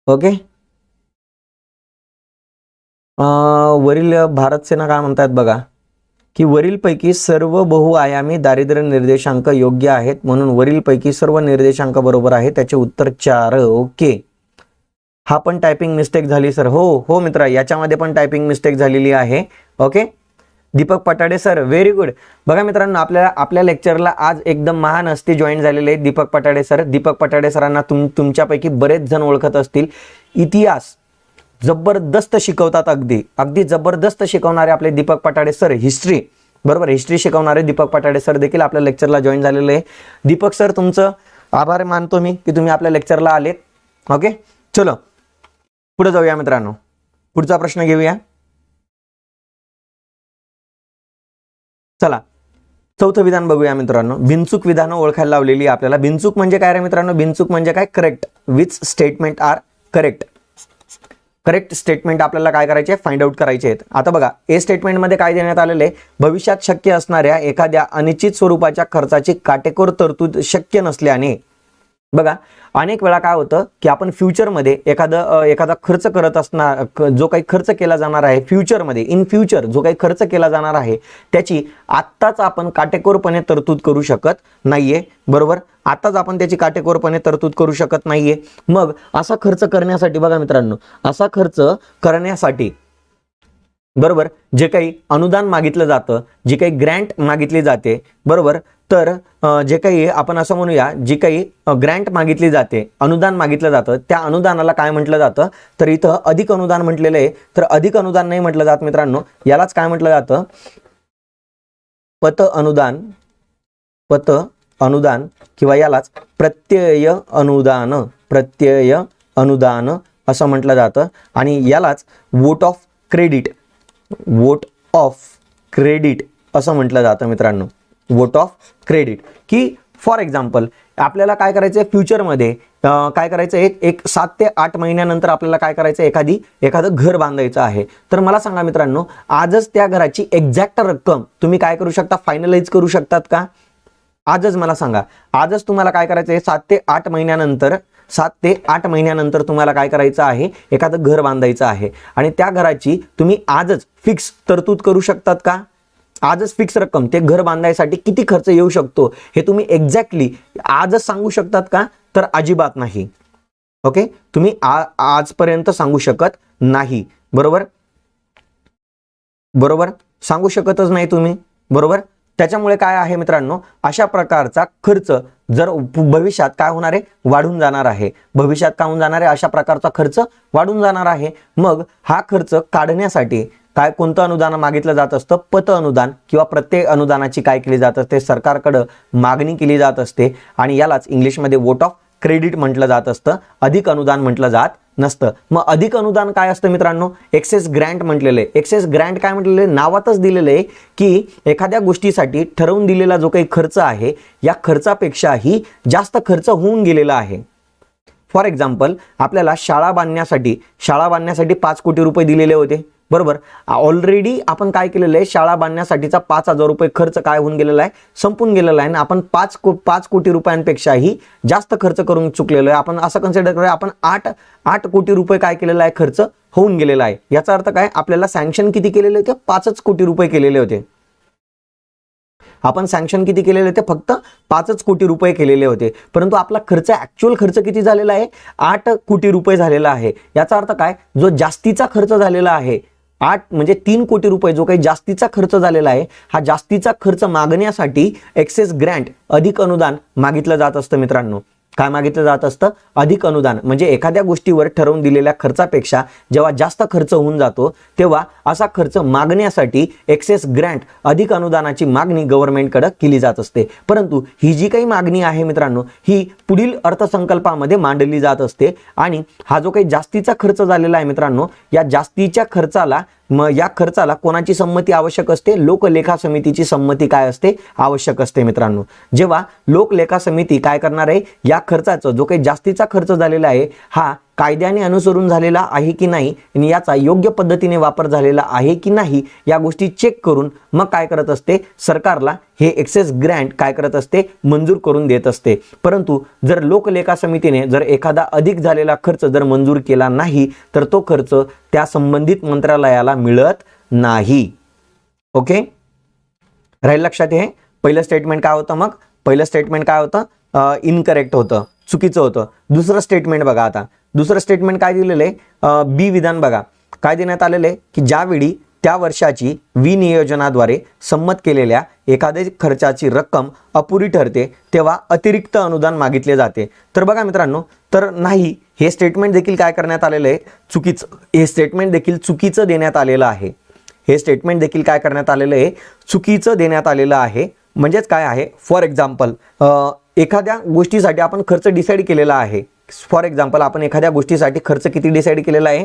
Okay, वरील भारत सेना काय म्हणतायत बघा की वरीलपैकी सर्व बहुआयामी दारिद्र्य निर्देशांक योग्य आहेत, म्हणून वरीलपैकी सर्व निर्देशांक बरोबर आहे. त्याचे उत्तर 4. ओके, हा पण टायपिंग मिस्टेक झाली सर. हो मित्रा, याच्यामध्ये पण टायपिंग मिस्टेक झालेली आहे. Okay, Deepak Patade sir, very good. बघा मित्रांनो, आपल्या लेक्चरला आज एकदम महान हस्ती जॉईन झालेले आहेत, दीपक पटाडे सर. दीपक पटाडे सरांना तुमच्यापैकी बरेच जण ओळखत असतील. इतिहास जबरदस्त शिकवतात, अगदी जबरदस्त शिकवणारे आपले दीपक पटाडे सर. हिस्ट्री, बरोबर, हिस्ट्री शिकवणारे दीपक पटाडे सर देखील आपल्या लेक्चरला जॉईन झालेले आहे. दीपक सर, तुमचं आभार मानतो मी की तुम्ही आपल्या लेक्चरला आलेत. ओके, चलो पुढे जाऊया मित्रांनो. पुढचा प्रश्न घेऊया. चला, चौथं विधान बघूया मित्रांनो. बिनचूक विधानं ओळखायला लावलेली आहे आपल्याला. बिनचूक म्हणजे काय रे मित्रांनो? बिनचूक म्हणजे काय? Correct. Which statement are correct. Correct statement आपल्याला काय करायचे, फाइंड आउट करायचे आहेत. आता बघा, ए स्टेटमेंटमध्ये काय देण्यात आलेले आहे, भविष्यात शक्य असणाऱ्या एखाद्या अनिश्चित स्वरूपाच्या खर्चाची काटेकोर तरतूद शक्य नसल्याने. बघा, अनेक वेळा काय होतं की आपण फ्युचरमध्ये एखादा खर्च करत असणार, जो काही खर्च केला जाणार आहे फ्युचरमध्ये, इन फ्युचर जो काही खर्च केला जाणार आहे त्याची आत्ताच आपण काटेकोरपणे तरतूद करू शकत नाहीये. बरोबर, आताच आपण त्याची काटेकोरपणे तरतूद करू शकत नाहीये. मग असा खर्च करण्यासाठी बघा मित्रांनो, असा खर्च करण्यासाठी बरोबर जे काही अनुदान मागितलं जातं, जी काही ग्रँट मागितली जाते, बरोबर, तर जे काही आपण असं म्हणूया, जी काही ग्रँट मागितली जाते, अनुदान मागितलं जातं, त्या अनुदानाला काय म्हटलं जातं, तर इथं अधिक अनुदान म्हटलेलं आहे. तर अधिक अनुदान नाही म्हटलं जात मित्रांनो, यालाच काय म्हटलं जातं, पत अनुदान किंवा यालाच प्रत्यय अनुदान असं म्हटलं जातं. आणि यालाच वोट ऑफ क्रेडिट असं म्हटलं जातं मित्रांनो. वोट ऑफ क्रेडिट, की फॉर एक्झाम्पल आपल्याला काय करायचं आहे, फ्युचरमध्ये काय करायचं आहे, एक 7 ते 8 महिन्यानंतर आपल्याला काय करायचं आहे, एखादं घर बांधायचं आहे. तर मला सांगा मित्रांनो, आजच त्या घराची एक्झॅक्ट रक्कम तुम्ही काय करू शकता, फायनलाइज करू शकतात का? आजच मला सांगा, आजच तुम्हाला काय करायचं आहे, 7 ते 8 महिन्यानंतर तुम्हाला काय करायचं आहे, एखादं घर बांधायचं आहे. आणि त्या घराची तुम्ही आजच फिक्स तरतूद करू शकतात का? आजच फिक्स रक्कम, ते घर बांधायसाठी किती खर्च येऊ शकतो हे तुम्ही एक्झॅक्टली आजच सांगू शकतात का? तर अजिबात नाही. ओके, तुम्ही आजपर्यंत सांगू शकत नाही. बरोबर, सांगू शकतच नाही तुम्ही. बरोबर, त्याच्यामुळे काय आहे मित्रांनो, अशा प्रकारचा खर्च जर भविष्यात काय होणार आहे, वाढून जाणार आहे. भविष्यात काय होऊन जाणार आहे, अशा प्रकारचा खर्च वाढून जाणार आहे. मग हा खर्च काढण्यासाठी काय कोणतं अनुदान मागितलं जात असतं, पत अनुदान किंवा प्रत्येक अनुदानाची काय केली जात असते, सरकारकडे मागणी केली जात असते आणि यालाच इंग्लिशमध्ये वोट ऑफ क्रेडिट म्हटलं जात असतं, अधिक अनुदान म्हटलं जात नसतं. मग अधिक अनुदान काय असतं मित्रांनो, एक्सेस ग्रँट म्हटलेलं आहे. एक्सेस ग्रँट काय म्हटलेलं आहे, नावातच दिलेलं आहे की एखाद्या गोष्टीसाठी ठरवून दिलेला जो काही खर्च आहे या खर्चापेक्षाही जास्त खर्च होऊन गेलेला आहे. फॉर एक्झाम्पल, आपल्याला शाळा बांधण्यासाठी 5 कोटी रुपये दिलेले होते, बरोबर. ऑलरेडी आपण काय केलेलं आहे, शाळा बांधण्यासाठीचा 5,000 रुपये खर्च काय होऊन गेलेला आहे, संपून गेलेला आहे. आणि आपण 5 कोटी रुपयांपेक्षाही जास्त खर्च करून चुकलेलो आहे. आपण असं कन्सिडर करूया, आपण 8 कोटी रुपये काय केलेला आहे, खर्च होऊन गेलेला आहे. याचा अर्थ काय, आपल्याला सँक्शन किती केलेले होते, 5 कोटी रुपये केलेले होते. आपण सँक्शन किती केलेले होते, फक्त 5 कोटी रुपये केलेले होते. परंतु आपला खर्च, ऍक्च्युअल खर्च किती झालेला आहे, 8 कोटी रुपये झालेला आहे. याचा अर्थ काय, जो जास्तीचा खर्च झालेला आहे 8 म्हणजे 3 कोटी रुपये जो काही जास्तीचा खर्च झालेला आहे, हा जास्तीचा खर्च मागण्यासाठी एक्सेस ग्रँट अधिक अनुदान मागितलं जात असतं मित्रांनो. काय मागितलं जात असतं, अधिक अनुदान. म्हणजे एखाद्या गोष्टीवर ठरवून दिलेल्या खर्चापेक्षा जेव्हा जास्त खर्च होऊन जातो तेव्हा असा खर्च मागण्यासाठी एक्सेस ग्रँट अधिक अनुदानाची मागणी गव्हर्नमेंटकडे केली जात असते. परंतु ही जी काही मागणी आहे मित्रांनो, ही पुढील अर्थसंकल्पामध्ये मांडली जात असते. आणि हा जो काही जास्तीचा खर्च झालेला आहे मित्रांनो, या जास्तीच्या खर्चाला या खर्चाला कोणाची संमती आवश्यक असते, लोकलेखा समितीची संमती काय असते, आवश्यक असते मित्रांनो. जेव्हा लोकलेखा समिती काय करणार आहे, या खर्चाचा जो काही जास्तीचा खर्च झालेला आहे हा कायद्याने अनुसरून झालेला आहे की नाही आणि याचा योग्य पद्धतीने वापर झालेला आहे की नाही या गोष्टी चेक करून मग काय करत असते, सरकारला हे एक्सेस ग्रँट काय करत असते, मंजूर करून देत असते. परंतु जर लोकलेखा समितीने जर एखादा अधिक झालेला खर्च जर मंजूर केला नाही तर तो खर्च त्या संबंधित मंत्रालयाला मिळत नाही. ओके, राहील लक्षात. हे पहिलं स्टेटमेंट काय होतं, मग पहिलं स्टेटमेंट काय होतं, इनकरेक्ट होतं, चुकीचं होतं. दुसरं स्टेटमेंट बघा, आता दुसरं स्टेटमेंट काय दिलेलं आहे, बी विधान बघा काय देण्यात आलेलं आहे की ज्यावेळी त्या वर्षाची विनियोजनाद्वारे संमत केलेल्या एखाद्या खर्चाची रक्कम अपुरी ठरते तेव्हा अतिरिक्त अनुदान मागितले जाते. तर बघा मित्रांनो, तर नाही, हे स्टेटमेंट देखील काय करण्यात आलेलं आहे, चुकीचं. हे स्टेटमेंट देखील चुकीचं देण्यात आलेलं आहे. हे स्टेटमेंट देखील काय करण्यात आलेलं आहे, चुकीचं देण्यात आलेलं आहे. म्हणजेच काय आहे, फॉर एक्झाम्पल, एखाद्या गोष्टीसाठी आपण खर्च डिसाईड केलेला आहे. फॉर एक्झाम्पल, आपण एखाद्या गोष्टीसाठी खर्च किती डिसाईड केलेला आहे,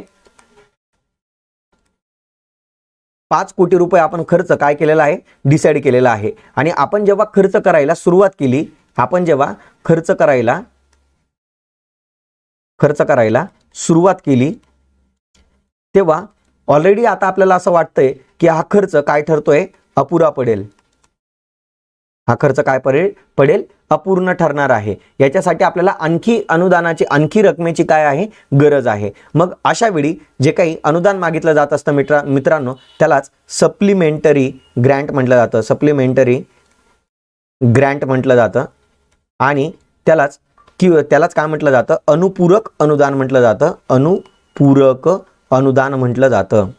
5 कोटी रुपये आपण खर्च काय केलेला आहे, डिसाईड केलेला आहे. आणि आपण जेव्हा खर्च करायला सुरुवात केली, आपण जेव्हा खर्च करायला सुरुवात केली तेव्हा ऑलरेडी आता आपल्याला असं वाटतंय की हा खर्च काय ठरतोय, अपुरा पडेल. हा खर्च काय पडेल, अपूर्ण ठरणार आहे. याच्यासाठी आपल्याला आणखी अनुदानाची, आणखी रकमेची काय आहे, गरज आहे. मग अशा वेळी जे काही अनुदान मागितलं जात असतं मित्रांनो, त्यालाच सप्लिमेंटरी ग्रँट म्हटलं जातं. सप्लिमेंटरी ग्रँट म्हटलं जातं. आणि त्यालाच काय म्हटलं जातं, अनुपूरक अनुदान म्हटलं जातं. अनुपूरक अनुदान म्हटलं जातं.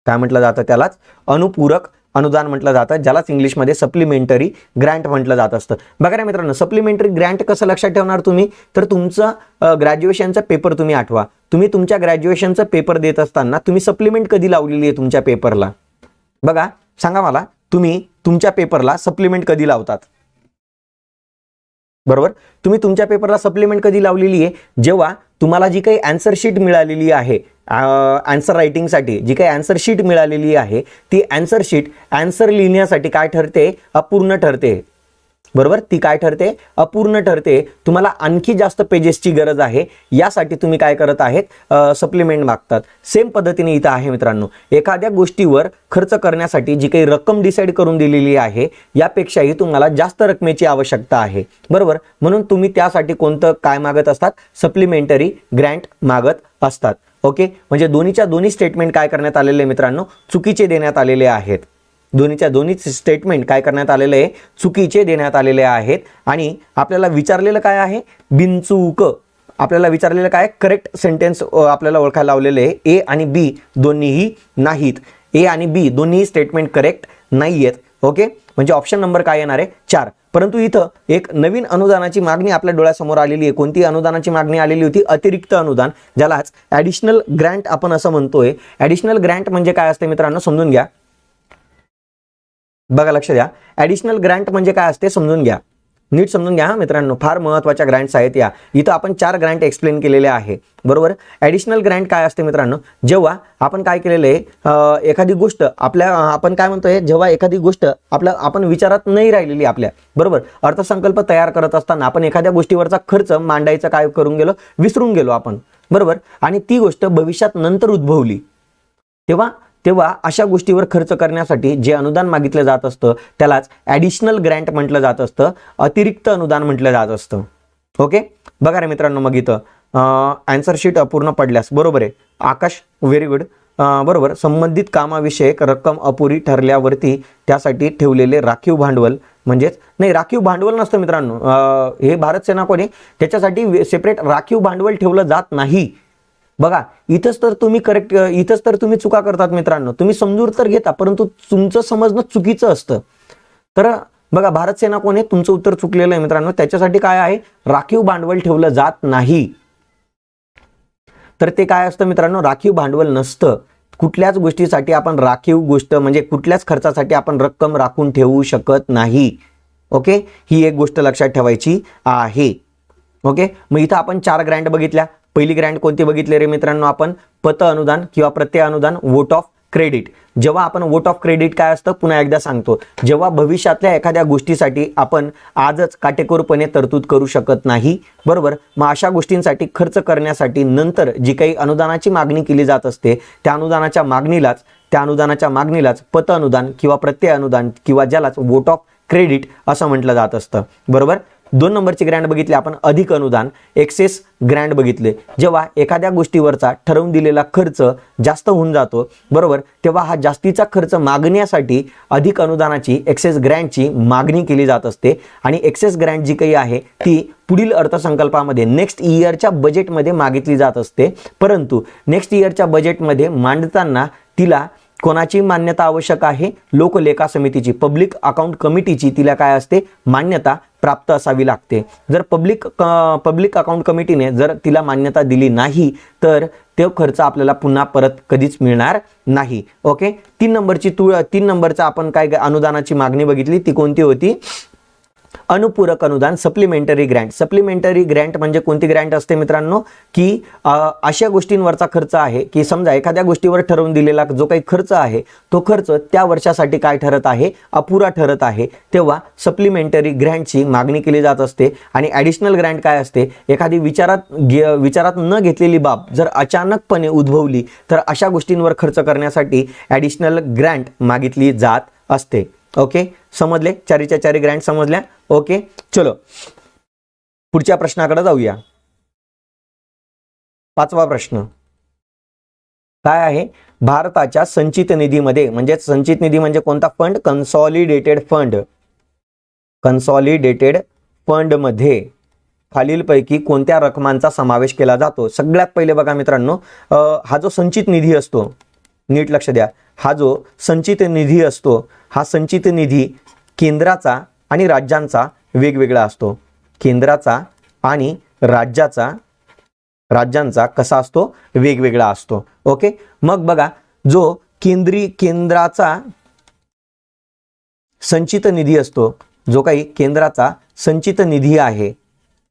काय म्हटलं जातं, त्यालाच अनुपूरक अनुदान म्हटलं जातं, ज्यालाच इंग्लिशमध्ये सप्लिमेंटरी ग्रँट म्हटलं जात असतं. बघा ना मित्रांनो, सप्लिमेंटरी ग्रँट कसं लक्षात ठेवणार तुम्ही, तर तुमचं ग्रॅज्युएशनचा पेपर तुम्ही आठवा. तुम्ही तुमच्या ग्रॅज्युएशनचा पेपर देत असताना तुम्ही सप्लिमेंट कधी लावलेली आहे तुमच्या पेपरला, बघा सांगा मला, तुम्ही तुमच्या पेपरला सप्लिमेंट कधी लावतात, बरोबर. तुम्ही तुमच्या पेपरला सप्लिमेंट कधी लावलेली आहे, जेव्हा तुम्हाला जी काही आन्सर शीट मिळालेली आहे, आन्सर रायटिंगसाठी जी काही आन्सर शीट मिळालेली आहे, ती आन्सर शीट आन्सर लिहिण्यासाठी काय ठरते, अपूर्ण ठरते, बरोबर. ती काय ठरते, अपूर्ण ठरते. तुम्हाला आणखी जास्त पेजेसची गरज आहे, यासाठी तुम्ही काय करत आहेत, सप्लिमेंट मागतात. सेम पद्धतीने इथं आहे मित्रांनो, एखाद्या गोष्टीवर खर्च करण्यासाठी जी काही रक्कम डिसाईड करून दिलेली आहे यापेक्षाही तुम्हाला जास्त रकमेची आवश्यकता आहे, बरोबर. म्हणून तुम्ही त्यासाठी कोणतं काय मागत असतात, सप्लिमेंटरी ग्रँट मागत असतात. ओके, म्हणजे दोन्हीच्या दोन्ही स्टेटमेंट काय करण्यात आलेले मित्रांनो, चुकीचे देण्यात आलेले आहेत. दोन्हीच्या दोन्ही स्टेटमेंट काय करण्यात आलेले आहे, चुकीचे देण्यात आलेले आहेत. आणि आपल्याला विचारलेलं काय आहे, बिनचूक. आपल्याला विचारलेलं काय, करेक्ट सेंटेन्स आपल्याला ओळखायला लावलेले आहे. ए आणि बी दोन्हीही नाहीत. ए आणि बी दोन्ही स्टेटमेंट करेक्ट नाही आहेत. ओके, म्हणजे ऑप्शन नंबर काय येणार आहे 4. परंतु इथं एक नवीन अनुदानाची मागणी आपल्या डोळ्यासमोर आलेली आहे. कोणती अनुदानाची मागणी आलेली होती? अतिरिक्त अनुदान, ज्यालाच ॲडिशनल ग्रँट आपण असं म्हणतोय. ॲडिशनल ग्रँट म्हणजे काय असते मित्रांनो समजून घ्या. बघा लक्ष द्या, ॲडिशनल ग्रँट म्हणजे काय असते समजून घ्या, नीट समजून घ्या मित्रांनो. फार महत्त्वाच्या ग्रँट्स आहेत या. इथं आपण 4 ग्रँट एक्सप्लेन केलेले आहे. बरोबर. ॲडिशनल ग्रँट काय असते मित्रांनो? जेव्हा आपण काय केलेलं आहे, एखादी गोष्ट आपण काय म्हणतोय, जेव्हा एखादी गोष्ट आपण विचारात नाही राहिलेली आपल्या, बरोबर, अर्थसंकल्प तयार करत असताना आपण एखाद्या गोष्टीवरचा खर्च मांडायचं काय करून गेलो, विसरून गेलो आपण, बरोबर, आणि ती गोष्ट भविष्यात नंतर उद्भवली, तेव्हा अशा गोष्टीवर खर्च करण्यासाठी जे अनुदान मागितलं जात असतं त्यालाच ॲडिशनल ग्रँट म्हटलं जात असतं, अतिरिक्त अनुदान म्हटलं जात असतं. ओके. बघा रे मित्रांनो, मग इथं आन्सर शीट अपूर्ण पडल्यास, बरोबर आहे आकाश, व्हेरी गुड, बरोबर, संबंधित कामाविषयक रक्कम अपुरी ठरल्यावरती त्यासाठी ठेवलेले राखीव भांडवल, म्हणजेच नाही, राखीव भांडवल नसतं मित्रांनो, हे भारत सेना कोणी त्याच्यासाठी सेपरेट राखीव भांडवल ठेवलं जात नाही. बघा, इथंच तर तुम्ही चुका करतात मित्रांनो. तुम्ही समजून तर घेता परंतु तुमचं समजणं चुकीचं असतं. तर बघा, भारत सेना कोण आहे, तुमचं उत्तर चुकलेलं आहे मित्रांनो. त्याच्यासाठी काय आहे, राखीव भांडवल ठेवलं जात नाही. तर ते काय असतं मित्रांनो, राखीव भांडवल नसतं. कुठल्याच गोष्टीसाठी आपण राखीव गोष्ट म्हणजे कुठल्याच खर्चासाठी आपण रक्कम राखून ठेवू शकत नाही. ओके, ही एक गोष्ट लक्षात ठेवायची आहे. ओके. मग इथं आपण 4 ग्रँट बघितल्या. पहिली ग्रँट कोणती बघितली रे मित्रांनो आपण? पत अनुदान किंवा प्रत्यय अनुदान, वोट ऑफ क्रेडिट. जेव्हा आपण वोट ऑफ क्रेडिट काय असतं पुन्हा एकदा सांगतो, जेव्हा भविष्यातल्या एखाद्या गोष्टीसाठी आपण आजच काटेकोरपणे तरतूद करू शकत नाही, बरोबर, मग अशा गोष्टींसाठी खर्च करण्यासाठी नंतर जी काही अनुदानाची मागणी केली जात असते त्या अनुदानाच्या मागणीलाच पत अनुदान किंवा प्रत्यय अनुदान किंवा ज्यालाच वोट ऑफ क्रेडिट असं म्हटलं जात असतं. बरोबर. 2 नंबरची ग्रँट बघितली आपण, अधिक अनुदान, एक्सेस ग्रँट बघितले. जेव्हा एखाद्या गोष्टीवरचा ठरवून दिलेला खर्च जास्त होऊन जातो, बरोबर, तेव्हा हा जास्तीचा खर्च मागण्यासाठी अधिक अनुदानाची, एक्सेस ग्रँटची मागणी केली जात असते. आणि एक्सेस ग्रँट जी काही आहे ती पुढील अर्थसंकल्पामध्ये नेक्स्ट इयरच्या बजेटमध्ये मागितली जात असते. परंतु नेक्स्ट इयरच्या बजेटमध्ये मांडताना तिला कोणाची मान्यता आवश्यक आहे? लोकलेखा समितीची, पब्लिक अकाउंट कमिटीची तिला काय असते, मान्यता प्राप्त असावी लागते. जर पब्लिक अकाउंट कमिटीने जर तिला मान्यता दिली नाही तर तो खर्च आपल्याला पुन्हा परत कधीच मिळणार नाही. ओके. 3 नंबरचा आपण काय अनुदानाची मागणी बघितली, ती कोणती होती? अनुपूरक अनुदान, सप्लिमेंटरी ग्रँट. सप्लिमेंटरी ग्रँट म्हणजे कोणती ग्रँट असते मित्रांनो, की अशा गोष्टींवरचा खर्च आहे की समजा एखाद्या गोष्टीवर ठरवून दिलेला जो काही खर्च आहे तो खर्च त्या वर्षासाठी काय ठरत आहे, अपुरा ठरत आहे, तेव्हा सप्लिमेंटरी ग्रँटची मागणी केली जात असते. आणि ॲडिशनल ग्रँट काय असते, एखादी विचारात न घेतलेली बाब जर अचानकपणे उद्भवली तर अशा गोष्टींवर खर्च करण्यासाठी ॲडिशनल ग्रँट मागितली जात असते. ओके, समजले? 4च्या 4 ग्रँट समजल्या. ओके, चलो पुढच्या प्रश्नाकडे जाऊया. 5वा प्रश्न काय आहे? भारताच्या संचित निधीमध्ये, म्हणजे संचित निधी म्हणजे कोणता फंड? कन्सॉलिडेटेड फंड मध्ये खालीलपैकी कोणत्या रकमांचा समावेश केला जातो? सगळ्यात पहिले बघा मित्रांनो, हा जो संचित निधी असतो, नीट लक्ष द्या, हा जो संचित निधी असतो, हा संचित निधी केंद्राचा आणि राज्यांचा वेगवेगळा असतो. केंद्राचा आणि राज्यांचा कसा असतो? वेगवेगळा असतो. ओके. मग बघा, जो केंद्राचा संचित निधी असतो, जो काही केंद्राचा संचित निधी आहे,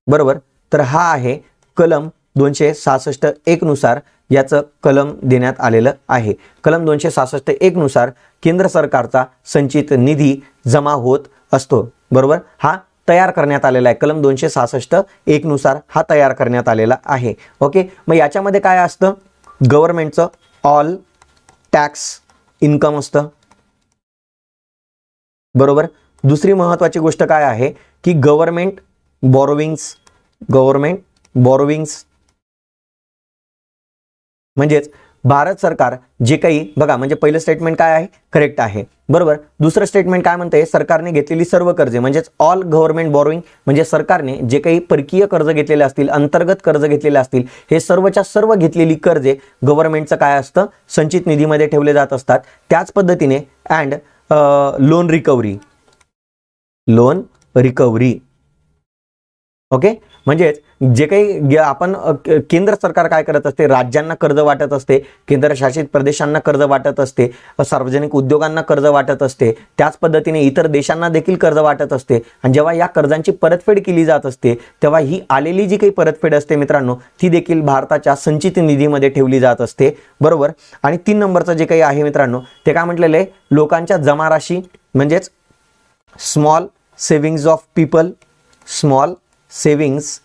बरोबर, तर हा आहे कलम 266(1) नुसार याचं कलम देण्यात आलेलं आहे. कलम 266(1) नुसार केंद्र सरकारचा संचित निधी जमा होत असतो. बरोबर, हा तयार करण्यात आलेला आहे. कलम 266(1) नुसार हा तयार करण्यात आलेला आहे. ओके. मग याच्यामध्ये काय असतं? गव्हर्नमेंटचं ऑल टॅक्स इन्कम असतं. बरोबर. दुसरी महत्वाची गोष्ट काय आहे की गव्हर्नमेंट बॉरोविंग्स म्हणजेच भारत सरकार जे काही, बघा, म्हणजे पहिलं स्टेटमेंट काय आहे? करेक्ट आहे. बरोबर. दुसरं स्टेटमेंट काय म्हणते? सरकारने घेतलेली सर्व कर्जे, म्हणजेच ऑल गव्हर्नमेंट बॉरोइंग, म्हणजे सरकारने जे काही परकीय कर्ज घेतलेले असतील, अंतर्गत कर्ज घेतलेले असतील, हे सर्वच्या सर्व घेतलेली कर्जे गव्हर्नमेंटचं काय असतं? संचित निधीमध्ये ठेवले जात असतात. त्याच पद्धतीने loan recovery, loan recovery. Okay, म्हणजेच जे काही आपण केंद्र सरकार काय करत असते, राज्यांना कर्ज वाटत असते, केंद्रशासित प्रदेशांना कर्ज वाटत असते, सार्वजनिक उद्योगांना कर्ज वाटत असते, त्याच पद्धतीने इतर देशांना देखील कर्ज वाटत असते. आणि जेव्हा या कर्जांची परतफेड केली जात असते तेव्हा ही आलेली जी काही परतफेड असते मित्रांनो, ती देखील भारताच्या संचित निधीमध्ये ठेवली जात असते. बरोबर. आणि 3 नंबरचं जे काही आहे मित्रांनो, ते काय म्हटलेलं आहे, लोकांच्या जमा राशी म्हणजेच small savings of people, small savings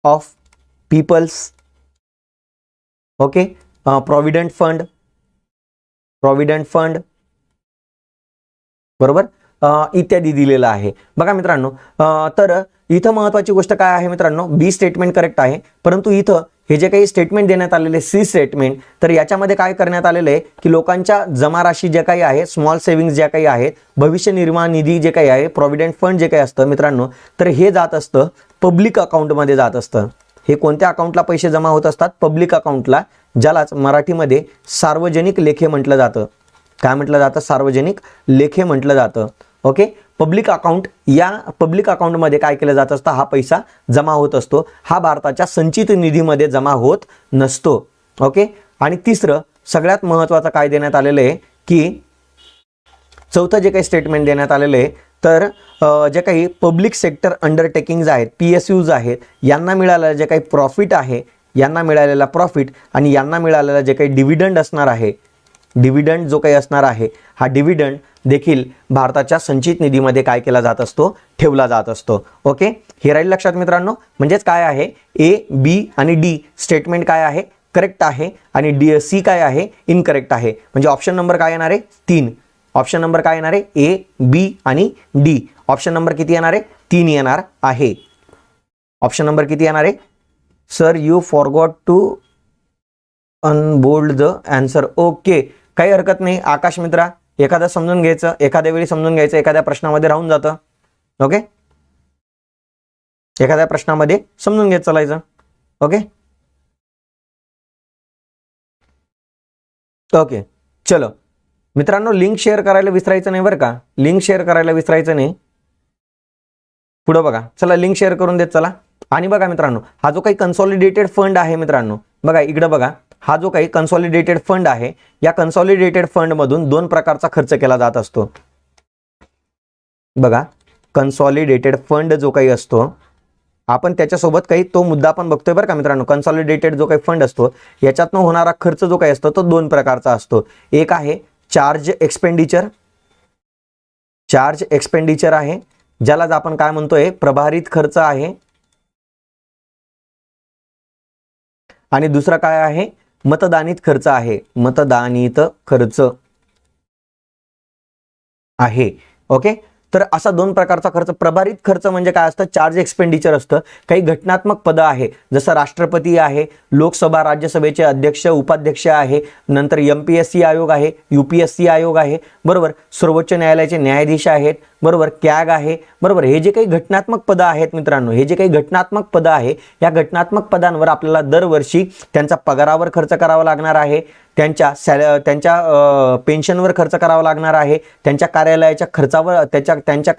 of peoples. Okay, provident fund, provident fund. बरोबर, इत्यादी दिलेलं आहे. बघा मित्रांनो, तर इथं महत्त्वाची गोष्ट काय आहे मित्रांनो, बी स्टेटमेंट करेक्ट आहे, परंतु इथं हे जे काही स्टेटमेंट देण्यात आलेले सी स्टेटमेंट, तर याच्यामध्ये काय करण्यात आलेलं आहे की लोकांच्या जमा राशी ज्या काही आहे, स्मॉल सेव्हिंग्ज ज्या काही आहेत, भविष्य निर्वाह निधी जे काही आहे, प्रॉव्हिडंट फंड जे काही असतं मित्रांनो, तर हे जात असतं पब्लिक अकाउंटमध्ये जात असतं. हे कोणत्या अकाउंटला पैसे जमा होत असतात, पब्लिक अकाउंटला, ज्यालाच मराठीमध्ये सार्वजनिक लेखे म्हटलं जातं. काय म्हटलं जातं, सार्वजनिक लेखे म्हटलं जातं. ओके, पब्लिक अकाउंट, या पब्लिक अकाउंटमध्ये काय केलं जात असतं, हा पैसा जमा होत असतो, हा भारताच्या संचित निधीमध्ये जमा होत नसतो. ओके, आणि तिसरं सगळ्यात महत्त्वाचं काय देण्यात आलेलं आहे की चौथं जे काही स्टेटमेंट देण्यात आलेलं आहे, तर जे काही पब्लिक सेक्टर अंडरटेकिंग्ज आहेत, PSUज आहेत, यांना मिळालेलं जे काही प्रॉफिट आहे, यांना मिळालेला प्रॉफिट आणि यांना मिळालेला जे काही डिव्हिडंड असणार आहे, डिव्हिडंड जो काही असणार आहे, हा डिव्हिडंड देखील भारताच्या संचित निधीमध्ये काय केला जात असतो, ठेवला जात असतो. ओके, हे राहील लक्षात मित्रांनो. म्हणजेच काय आहे, A, B आणि D स्टेटमेंट काय आहे, करेक्ट आहे, आणि C काय आहे, इनकरेक्ट आहे. म्हणजे ऑप्शन नंबर काय येणार आहे, 3. ऑप्शन नंबर काय येणार आहे, A, B आणि D. ऑप्शन नंबर किती येणार आहे, 3 येणार आहे. ऑप्शन नंबर किती येणार आहे, sir you forgot to unbold the answer. Okay, काही हरकत नाही आकाश मित्रा, एखादा समजून घ्यायचं, एखाद्या वेळी समजून घ्यायचं, एखाद्या प्रश्नामध्ये राहून जातं. ओके, एखाद्या प्रश्नामध्ये समजून घेत चालायचं. ओके ओके, चलो मित्रांनो, लिंक शेअर करायला विसरायचं नाही बरं का, लिंक शेअर करायला विसरायचं नाही. पुढं बघा, चला लिंक शेअर करून देत चला. आणि बघा मित्रांनो, हा जो काही कन्सॉलिडेटेड फंड आहे मित्रांनो, बघा इकडे बघा, हा जो काही कन्सॉलिडेटेड फंड आहे, या कन्सॉलिडेटेड फंड मधून 2 प्रकारचा खर्च केला जात असतो. बघा, कन्सॉलिडेटेड फंड जो काही असतो, आपण त्याच्यासोबत काही तो मुद्दा आपण बघतोय बरं का मित्रांनो. कन्सॉलिडेटेड जो काही फंड असतो, याच्यातनं होणारा खर्च जो काही असतो तो 2 प्रकारचा असतो. एक आहे चार्ज एक्सपेंडिचर, चार्ज एक्सपेंडिचर आहे, ज्यालाच आपण काय म्हणतोय, प्रभारित खर्च आहे. आणि दुसरा काय आहे, मतदानित खर्च आहे, मतदानित खर्च आहे. ओके, तर असा 2 प्रकारचा खर्च. प्रभारित खर्च म्हणजे काय असतं, चार्ज एक्सपेंडिचर असतं. काही घटनात्मक पदं आहे, जसं राष्ट्रपती आहे, लोकसभा राज्यसभेचे अध्यक्ष उपाध्यक्ष आहे, नंतर MPSC आयोग आहे, UPSC आयोग आहे, बरोबर, सर्वोच्च न्यायालयाचे न्यायाधीश आहेत, बरोबर, कॅग आहे, बरोबर. हे जे काही घटनात्मक पदं आहेत मित्रांनो, हे जे काही घटनात्मक पदं आहे, या घटनात्मक पदांवर आपल्याला दरवर्षी त्यांचा पगारावर खर्च करावा लागणार आहे, त्यांच्या पेन्शनवर खर्च करावा लागणार आहे, त्यांच्या कार्यालयाच्या खर्चावर, त्यांच्या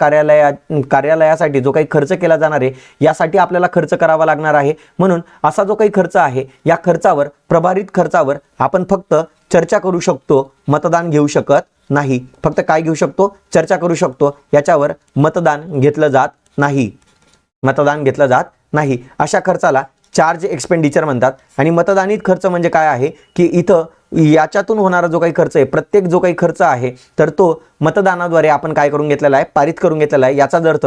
कार्यालयासाठी जो काही खर्च केला जाणार आहे, यासाठी आपल्याला खर्च करावा लागणार आहे. म्हणून असा जो काही खर्च आहे, या खर्चावर, प्रभारित खर्चावर आपण फक्त चर्चा करू शकतो, मतदान घेऊ शकत नाही. फक्त काय घेऊ शकतो, चर्चा करू शकतो, याच्यावर मतदान घेतलं जात नाही, मतदान घेतलं जात नाही. अशा खर्चाला चार्ज एक्सपेंडिचर म्हणतात. आणि मतदानित खर्च म्हणजे काय आहे की इथं याच्यातून होणारा जो काही खर्च आहे, प्रत्येक जो काही खर्च आहे, तर तो मतदानाद्वारे आपण काय करून घेतलेला आहे, पारित करून घेतलेला आहे. याचाच अर्थ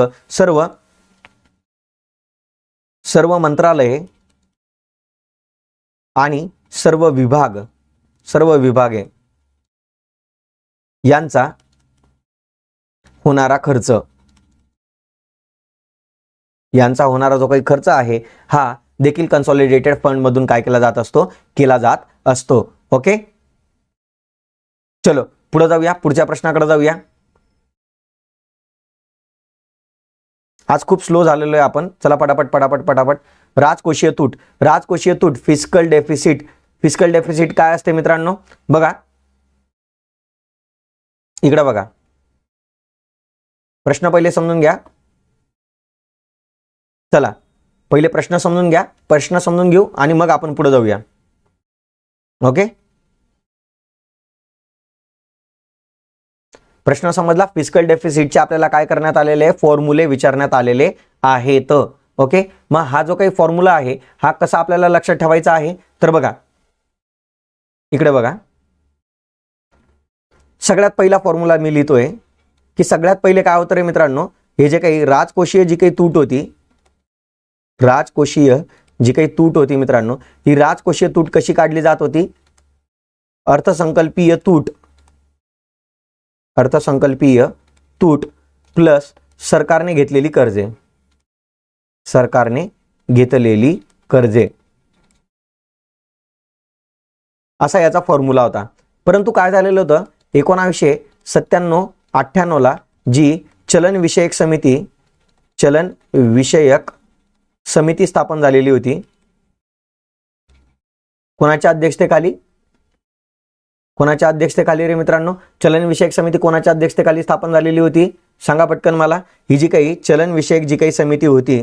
सर्व मंत्रालये आणि सर्व विभागे यांचा होणारा खर्च, यांचा होणारा जो काही खर्च आहे, हा देखील कन्सॉलिडेटेड फंड मधून काय केला जात असतो, केला जात असतो. ओके, चलो पुढे जाऊया, पुढच्या प्रश्नाकडे जाऊया. आज खूप स्लो झालेलो आहे आपण, चला पटापट. राजकोषीय तूट, राजकोषीय तूट, फिस्कल डेफिसिट. फिस्कल डेफिसिट काय असते मित्रांनो, बघा इकडे बघा, प्रश्न पहिले समजून घ्या. चला पहिले प्रश्न समजून घ्या, प्रश्न समजून घेऊ आणि मग आपण पुढे जाऊया. ओके, प्रश्न समजला. फिस्कल डेफिसिटचे आपल्याला काय करण्यात आलेले, फॉर्म्युले विचारण्यात आलेले आहेत. ओके, मग हा जो काही फॉर्म्युला आहे हा कसा आपल्याला लक्षात ठेवायचा आहे, तर बघा इकडे बघा. सगळ्यात पहिला फॉर्म्युला मी लिहितोय की सगळ्यात पहिले काय होतं रे मित्रांनो, हे जे काही राजकोषीय जी काही तूट होती, राजकोषीय जी काही तूट होती मित्रांनो, ही राजकोषीय तूट कशी काढली जात होती, अर्थसंकल्पीय तूट, अर्थसंकल्पीय तूट प्लस सरकारने घेतलेली कर्जे, सरकारने घेतलेली कर्जे, असा याचा फॉर्म्युला होता. परंतु काय झालेलं होतं, 1997-98 ला जी चलन विषयक समिती स्थापन झालेली होती, कोणाच्या अध्यक्षतेखाली, कोणाच्या अध्यक्षतेखाली रे मित्रांनो, चलन विषयक समिती कोणाच्या अध्यक्षतेखाली स्थापन झालेली होती, सांगा पटकन मला. ही जी काही चलन विषयक जी काही समिती होती,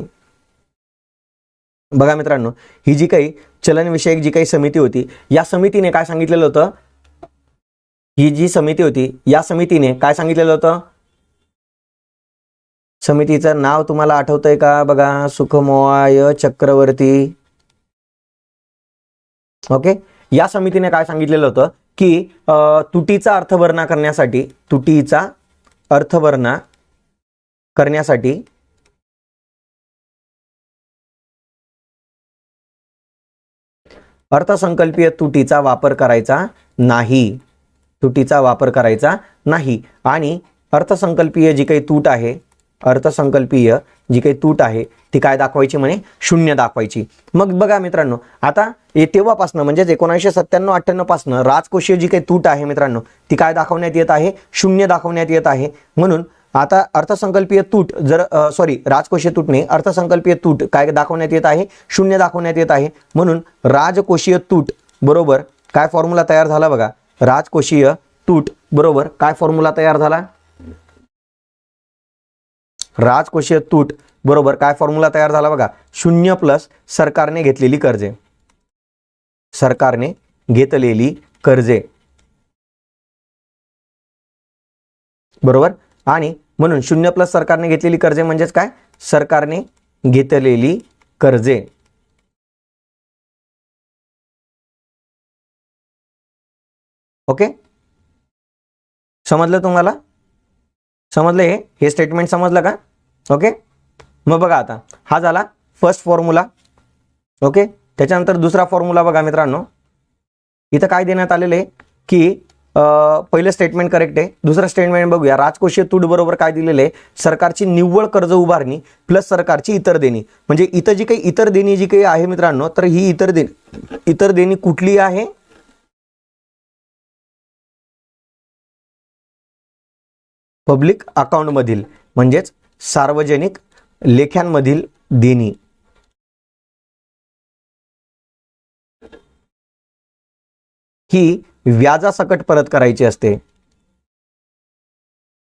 बघा मित्रांनो, ही जी काही चलन विषयक जी काही समिती होती, या समितीने काय सांगितलेलं होतं, ही जी समिती होती या समितीने काय सांगितलेलं होतं, समितीचं नाव तुम्हाला आठवतंय का, बघा, सुखमोय चक्रवर्ती. ओके, या समितीने काय सांगितलेलं होतं की तुटीचा अर्थभरणा करण्यासाठी, तुटीचा अर्थभरणा करण्यासाठी अर्थसंकल्पीय तुटीचा वापर करायचा नाही, तुटीचा वापर करायचा नाही. आणि अर्थसंकल्पीय जी काही तूट आहे, अर्थसंकल्पीय जी काही तूट आहे ती काय दाखवायची, म्हणे शून्य दाखवायची. मग बघा मित्रांनो, आता तेव्हापासून म्हणजेच 1997-98 पासून राजकोषीय जी काही तूट आहे मित्रांनो, ती काय दाखवण्यात येत आहे, शून्य दाखवण्यात येत आहे. म्हणून आता अर्थसंकल्पीय तूट जर राजकोषीय तूट नाही, अर्थसंकल्पीय तूट काय दाखवण्यात येत आहे, शून्य दाखवण्यात येत आहे. म्हणून राजकोषीय तूट बरोबर काय फॉर्म्युला तयार झाला, बघा, राजकोषीय तूट बरोबर काय फॉर्म्युला तयार झाला, राजकोषीय तूट बरोबर काय फॉर्म्युला तयार झाला, बघा, शून्य प्लस सरकारने घेतलेली कर्जे, सरकारने घेतलेली कर्जे बरोबर. आणि म्हणून शून्य प्लस सरकारने घेतलेली कर्जे म्हणजेच काय, सरकारने घेतलेली कर्जे. ओके, समजलं तुम्हाला, समजलं हे स्टेटमेंट समजलं का. ओके, मग बघा आता हा झाला फर्स्ट फॉर्म्युला. ओके, त्याच्यानंतर दुसरा फॉर्म्युला बघा मित्रांनो, इथं काय देण्यात आलेलं आहे की पहिलं स्टेटमेंट करेक्ट आहे. दुसरं स्टेटमेंट बघूया, राजकोषीय तूट बरोबर काय दिलेलं आहे, सरकारची निव्वळ कर्ज उभारणी प्लस सरकारची इतर देणी. म्हणजे इथं जी काही इतर देणी जी काही आहे मित्रांनो, तर ही इतर देणी कुठली आहे, पब्लिक अकाउंट मधील म्हणजेच सार्वजनिक लेख्यांमधील देणी. ही व्याजासकट परत करायची असते.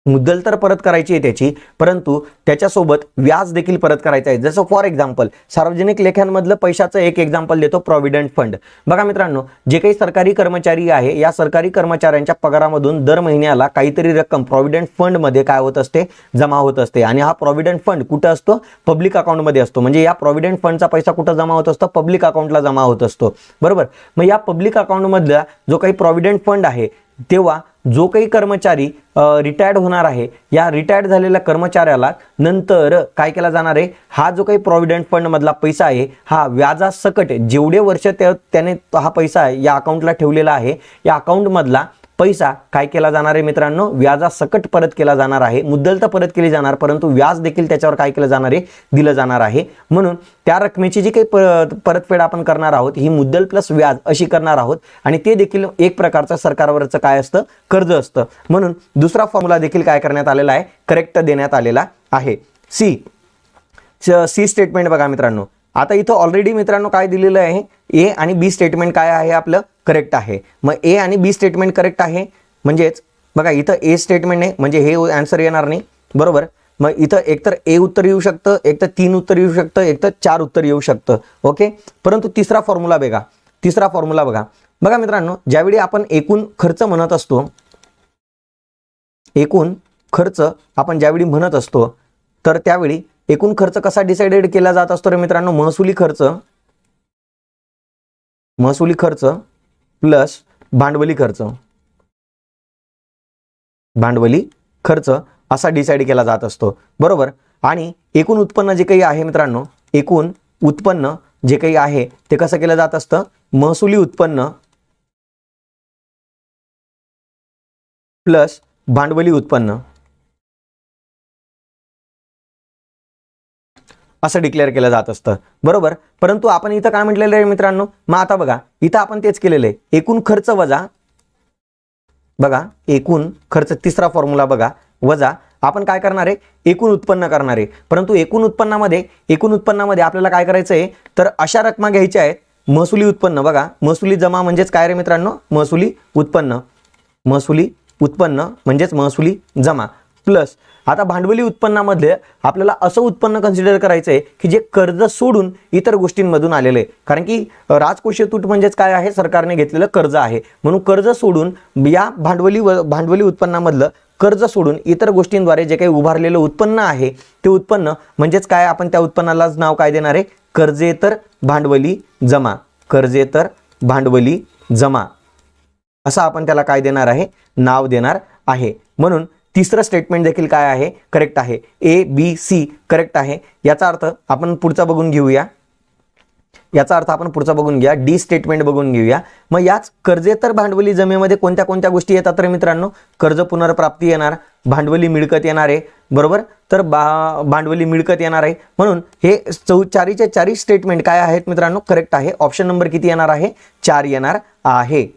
मुद्दल तर परत करायची आहे त्याची, परंतु त्याच्यासोबत व्याज देखील परत करायचं आहे. जसं फॉर एक्झाम्पल सार्वजनिक लेख्यांमधलं पैशाचं एक एक्झाम्पल देतो, प्रॉव्हिडंट फंड. बघा मित्रांनो, जे काही सरकारी कर्मचारी आहे, या सरकारी कर्मचाऱ्यांच्या पगारामधून दर महिन्याला काहीतरी रक्कम प्रॉव्हिडंट फंड मध्ये काय होत असते, जमा होत असते. आणि हा प्रॉव्हिडंट फंड कुठं असतो, पब्लिक अकाउंटमध्ये असतो. म्हणजे या प्रॉव्हिडंट फंडचा पैसा कुठं जमा होत असतो, पब्लिक अकाउंटला जमा होत असतो बरोबर. मग या पब्लिक अकाउंटमधला जो काही प्रॉव्हिडंट फंड आहे, तेव्हा जो काही कर्मचारी रिटायर्ड होणार आहे, या रिटायर्ड झालेल्या कर्मचाऱ्याला नंतर काय केला जाणार आहे, हा जो काही प्रॉव्हिडंट फंड मधला पैसा आहे, हा व्याजासकट जेवढे वर्ष त्याने हा पैसा या अकाउंटला ठेवलेला आहे, या अकाउंट मधला पैसा काय केला जाणार आहे मित्रांनो, व्याजासकट परत केला जाणार आहे. मुद्दल तर परत केली जाणार, परंतु व्याज देखील त्याच्यावर काय केलं जाणार आहे, दिलं जाणार आहे. म्हणून त्या रकमेची जी काही परतफेड आपण करणार आहोत, ही मुद्दल प्लस व्याज अशी करणार आहोत. आणि ते देखील एक प्रकारचं सरकारवरचं काय असतं, कर्ज असतं. म्हणून दुसरा फॉर्म्युला देखील काय करण्यात आलेला आहे, करेक्ट देण्यात आलेला आहे. सी स्टेटमेंट बघा मित्रांनो, आता इथं ऑलरेडी मित्रांनो काय दिलेलं आहे, ए आणि बी स्टेटमेंट काय आहे आपलं, करेक्ट आहे. मग ए आणि बी स्टेटमेंट करेक्ट आहे, म्हणजेच बघा इथं ए स्टेटमेंट आहे म्हणजे हे आन्सर येणार नाही. बरोबर. मग इथं एकतर ए उत्तर येऊ शकतं, एक तर 3 उत्तर येऊ शकतं, एक तर 4 उत्तर येऊ शकतं. ओके. परंतु तिसरा फॉर्म्युला बघा. बघा मित्रांनो, ज्यावेळी आपण एकूण खर्च म्हणत असतो, एकूण खर्च आपण ज्यावेळी म्हणत असतो, तर त्यावेळी एकूण खर्च कसा डिसाइडेड केला जात असतो रे मित्रांनो? महसुली खर्च प्लस भांडवली खर्च असा डिसाइड केला जात असतो. बरोबर. आणि एकूण उत्पन्न जे काही आहे मित्रांनो, एकूण उत्पन्न जे काही आहे ते कसं केलं जात असतं? महसुली उत्पन्न प्लस भांडवली उत्पन्न असं डिक्लेअर केलं जात असतं. बरोबर. परंतु आपण इथं काय म्हटलेलं आहे मित्रांनो? मग आता बघा, इथं आपण तेच केलेलं आहे, एकूण खर्च वजा, बघा एकूण खर्च, तिसरा फॉर्म्युला बघा, वजा आपण काय करणार आहे? एकूण उत्पन्न करणार आहे. परंतु एकूण उत्पन्नामध्ये आपल्याला काय करायचं आहे? तर अशा रकमा घ्यायच्या आहेत. महसुली उत्पन्न बघा, महसुली जमा म्हणजेच काय रे मित्रांनो? महसुली उत्पन्न म्हणजेच महसुली जमा प्लस आता भांडवली उत्पन्नामध्ये आपल्याला असं उत्पन्न कन्सिडर करायचं आहे की जे कर्ज सोडून इतर गोष्टींमधून आलेलं आहे. कारण की राजकोषीय तूट म्हणजेच काय आहे? सरकारने घेतलेलं कर्ज आहे. म्हणून कर्ज सोडून या भांडवली उत्पन्नामधलं कर्ज सोडून इतर गोष्टींद्वारे जे काही उभारलेलं उत्पन्न आहे ते उत्पन्न म्हणजेच काय? आपण त्या उत्पन्नालाच नाव काय देणार आहे? कर्जेतर भांडवली जमा असं आपण त्याला काय देणार आहे? नाव देणार आहे. म्हणून तिसरं स्टेटमेंट देखील काय आहे? करेक्ट आहे. ए बी सी करेक्ट आहे. याचा अर्थ आपण पुढचा बघून घेऊया. डी स्टेटमेंट बघून घेऊया. मग याच कर्जेतर भांडवली जमेमध्ये कोणत्या कोणत्या गोष्टी येतात तर मित्रांनो? कर्ज पुनर्प्राप्ती येणार, भांडवली मिळकत येणार आहे. बरोबर. तर भांडवली मिळकत येणार आहे. म्हणून हे चारीचे चारी स्टेटमेंट काय आहेत मित्रांनो? करेक्ट आहे. ऑप्शन नंबर किती येणार आहे? 4 येणार आहे.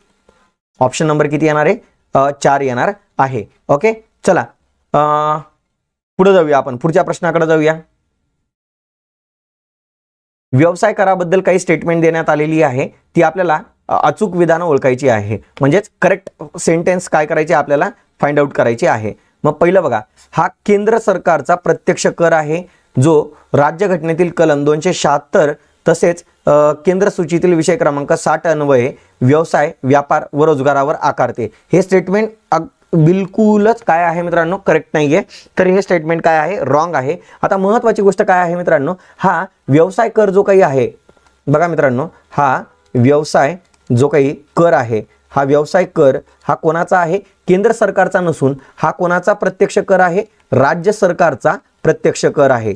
ऑप्शन नंबर किती येणार आहे? 4 येणार आहे. ओके. चला पुढे जाऊया, आपण पुढच्या प्रश्नाकडे जाऊया. व्यवसाय कराबद्दल काही स्टेटमेंट देण्यात आलेली आहे, ती आपल्याला अचूक विधानं ओळखायची आहे. म्हणजेच करेक्ट सेंटेन्स काय करायचे? आपल्याला फाइंड आउट करायचे आहे. मग पहिलं बघा, हा केंद्र सरकारचा प्रत्यक्ष कर आहे जो राज्यघटनेतील कलम 276 तसेच केंद्र सूचीतील विषय क्रमांक 60 अन्वये व्यवसाय, व्यापार व रोजगारावर आकारते. हे स्टेटमेंट बिलकुलच काय आहे मित्रांनो? करेक्ट नाहीये. तर हे स्टेटमेंट काय आहे? रॉंग आहे. आता महत्वाची गोष्ट काय आहे मित्रांनो? हा व्यवसाय कर जो काही आहे, बघा मित्रांनो, हा व्यवसाय जो काही कर आहे, हा व्यवसाय कर हा कोणाचा आहे? केंद्र सरकारचा नसून हा कोणाचा प्रत्यक्ष कर आहे? राज्य सरकारचा प्रत्यक्ष कर आहे.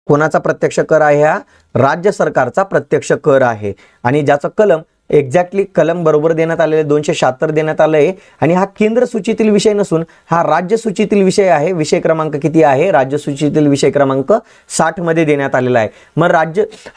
कोणाचा प्रत्यक्ष कर आहे? हा राज्य सरकारचा प्रत्यक्ष कर आहे. आणि ज्याचं कलम एक्झॅक्टली कलम बरोबर देण्यात आलेले 276 देण्यात आले आहे. आणि हा केंद्र सूचीतील विषय नसून हा राज्य सूचीतील विषय आहे. विषय क्रमांक किती आहे? राज्य सूचीतील विषय क्रमांक 60 मध्ये देण्यात आलेला आहे. मग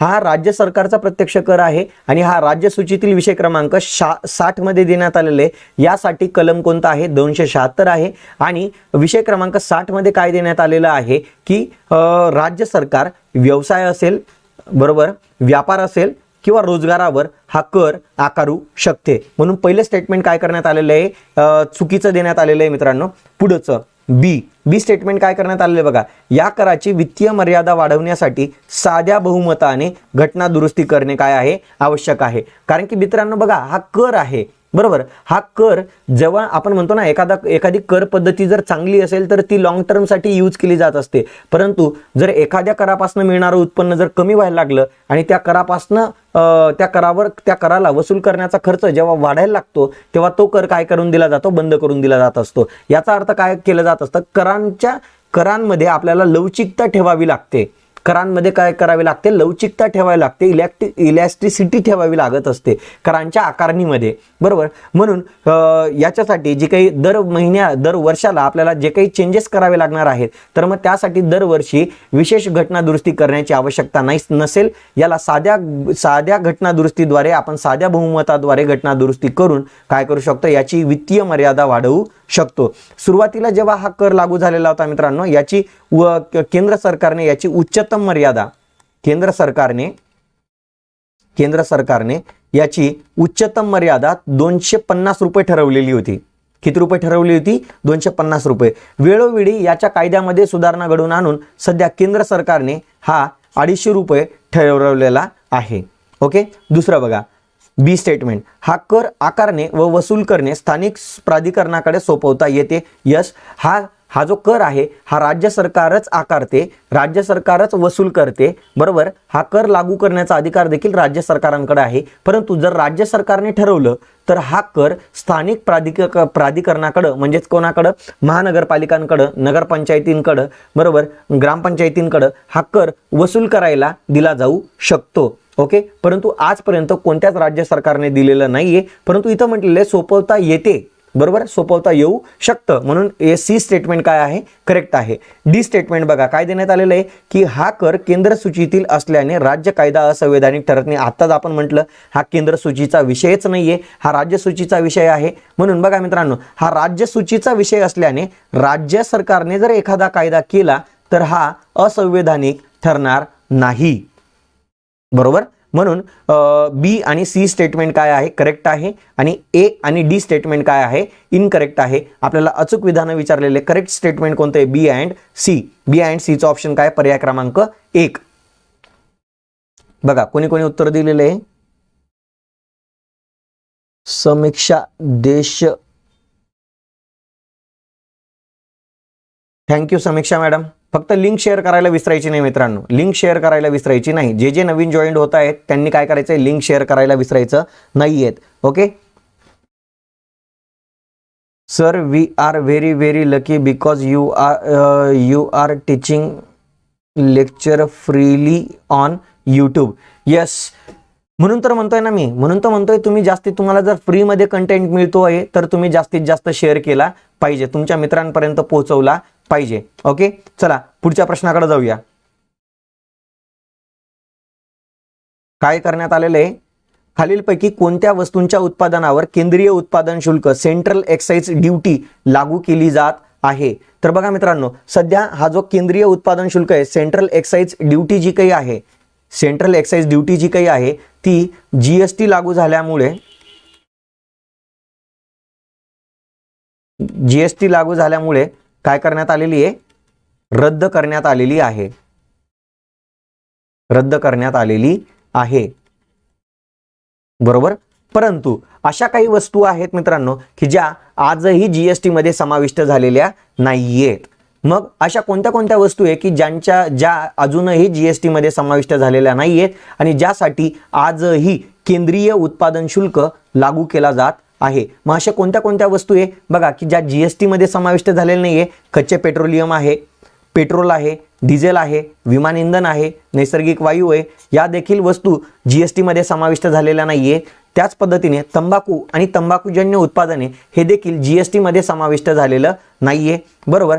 हा राज्य सरकारचा प्रत्यक्ष कर आहे आणि हा राज्य सूचीतील विषय क्रमांक 60 मध्ये देण्यात आलेले आहे. यासाठी कलम कोणता आहे? 276 आहे. आणि विषय क्रमांक 60 मध्ये काय देण्यात आलेलं आहे की राज्य सरकार व्यवसाय असेल, बरोबर, व्यापार असेल किंवा रोजगारावर हा कर आकारू शकते. म्हणून पहिलं स्टेटमेंट काय करण्यात आलेलं आहे? चुकीचं देण्यात आलेलं आहे मित्रांनो. पुढचं बी स्टेटमेंट काय करण्यात आलेलं आहे बघा, या कराची वित्तीय मर्यादा वाढवण्यासाठी साध्या बहुमताने घटना दुरुस्ती करणे काय आहे? आवश्यक आहे. कारण की मित्रांनो बघा, हा कर आहे, बरोबर. हा कर जेव्हा आपण म्हणतो ना, एखादी कर पद्धती जर चांगली असेल तर ती लॉंग टर्म साठी यूज केली जात असते. परंतु जर एखाद्या करापासून मिळणारं उत्पन्न जर कमी व्हायला लागलं आणि त्या कराला वसूल करण्याचा खर्च जेव्हा वाढायला लागतो तेव्हा तो कर काय करून दिला जातो? बंद करून दिला जात असतो. याचा अर्थ काय केलं जात असतं? करांमध्ये आपल्याला लवचिकता ठेवावी लागते. करांमध्ये काय करावे लागते? लवचिकता ठेवावी लागते. इलॅस्टिसिटी ठेवावी लागत असते करांच्या आकारणीमध्ये, बरोबर. म्हणून याच्यासाठी जे काही दर वर्षाला आपल्याला जे काही चेंजेस करावे लागणार आहेत, तर मग त्यासाठी दरवर्षी विशेष घटना दुरुस्ती करण्याची आवश्यकता नसेल. याला साध्या घटना दुरुस्तीद्वारे आपण साध्या बहुमताद्वारे घटना दुरुस्ती करून काय करू शकतो? याची वित्तीय मर्यादा वाढवू शकतो. सुरुवातीला जेव्हा हा कर लागू झालेला होता मित्रांनो, याची केंद्र सरकारने याची उच्चतम मर्यादा केंद्र सरकारने याची उच्चतम मर्यादा 250 रुपये ठरवलेली होती. किती रुपये ठरवली होती? 250 रुपये. वेळोवेळी याच्या कायद्यामध्ये सुधारणा घडवून आणून सध्या केंद्र सरकारने हा 250 रुपये ठरवलेला आहे. ओके. दुसरं बघा, बी स्टेटमेंट. हा कर आकारणे व वसूल करणे स्थानिक प्राधिकरणाकडे सोपवता येते. यस, हा जो कर आहे हा राज्य सरकारच आकारते, राज्य सरकारच वसूल करते. बरोबर. हा कर लागू करण्याचा अधिकार देखील राज्य सरकारांकडे आहे. परंतु जर राज्य सरकारने ठरवलं तर हा कर स्थानिक प्राधिकरणाकडं म्हणजेच कोणाकडं? महानगरपालिकांकडं, नगरपंचायतींकडं, बरोबर, ग्रामपंचायतींकडं हा कर वसूल करायला दिला जाऊ शकतो. ओके. परंतु आजपर्यंत कोणत्याच राज्य सरकारने दिलेलं नाहीये. परंतु इथं म्हटलेलं आहे सोपवता येते. बरोबर, सोपवता येऊ शकतं. म्हणून सी स्टेटमेंट काय आहे? करेक्ट आहे. डी स्टेटमेंट बघा काय देण्यात आलेलं आहे की हा कर केंद्र सूचीतील असल्याने राज्य कायदा असंवैधानिक ठरत नाही. आताच आपण म्हटलं हा केंद्र सूचीचा विषयच नाहीये, हा राज्य सूचीचा विषय आहे. म्हणून बघा मित्रांनो, हा राज्य सूचीचा विषय असल्याने राज्य सरकारने जर एखादा कायदा केला तर हा असंवैधानिक ठरणार नाही. बरोबर. म्हणून बी आणि सी स्टेटमेंट काय आहे? करेक्ट आहे. आणि ए आणि डी स्टेटमेंट काय आहे? इनकरेक्ट आहे. आपल्याला अचूक विधान विचारलेले करेक्ट स्टेटमेंट कोणते? बी अँड सी. बी अँड सीचा ऑप्शन काय? पर्याय क्रमांक 1. बघा कोणी कोणी उत्तर दिलेले आहे. समीक्षा देश. थँक्यू समीक्षा मॅडम. फक्त लिंक शेअर करायला विसरायची नाही मित्रांनो, लिंक शेअर करायला विसरायची नाही. जे नवीन जॉईंट होत आहेत त्यांनी काय करायचंय? लिंक शेअर करायला विसरायचं नाहीयेत. Okay. Sir we are very very lucky because you are teaching lecture freely on YouTube. Yes, म्हणून तर म्हणतोय ना मी, म्हणून तर म्हणतोय तुम्ही तुम्हाला जर फ्रीमध्ये कंटेंट मिळतोय तर तुम्ही जास्तीत जास्त शेअर केला पाहिजे, तुमच्या मित्रांपर्यंत पोहोचवला पाहिजे. ओके. चला पुढच्या प्रश्नाकडे जाऊया. काय करण्यात आलेलं आहे? खालीलपैकी कोणत्या वस्तूंच्या उत्पादनावर केंद्रीय उत्पादन शुल्क सेंट्रल एक्साइज ड्युटी लागू केली जात आहे? तर बघा मित्रांनो, सध्या हा जो केंद्रीय उत्पादन शुल्क आहे, सेंट्रल एक्साइज ड्युटी जी काही आहे, सेंट्रल एक्साइज ड्युटी जी काही आहे ती जीएसटी लागू झाल्यामुळे काय करण्यात आलेली आहे? रद्द करण्यात आलेली आहे. रद्द करण्यात आलेली आहे. बरोबर. परंतु अशा काही वस्तू आहेत मित्रांनो की ज्या आजही जीएसटी मध्ये समाविष्ट झालेल्या नाहीयेत. मग अशा कोणत्या कोणत्या वस्तू आहे की ज्या अजूनही जीएसटी मध्ये समाविष्ट झालेल्या नाहीयेत आणि ज्यासाठी आजही केंद्रीय उत्पादन शुल्क लागू केला जात आहे? मग अशा कोणत्या कोणत्या वस्तू आहे बघा की ज्या जीएसटी मध्ये समाविष्ट झालेल्या नाहीये? कच्चे पेट्रोलियम आहे, पेट्रोल आहे, डिझेल आहे, विमान इंधन आहे, नैसर्गिक वायू आहे, या देखील वस्तू जीएसटी मध्ये समाविष्ट झालेल्या नाहीये. त्याच पद्धतीने तंबाखू आणि तंबाखूजन्य उत्पादने हे देखील जीएसटी मध्ये समाविष्ट झालेलं नाहीये. बरोबर.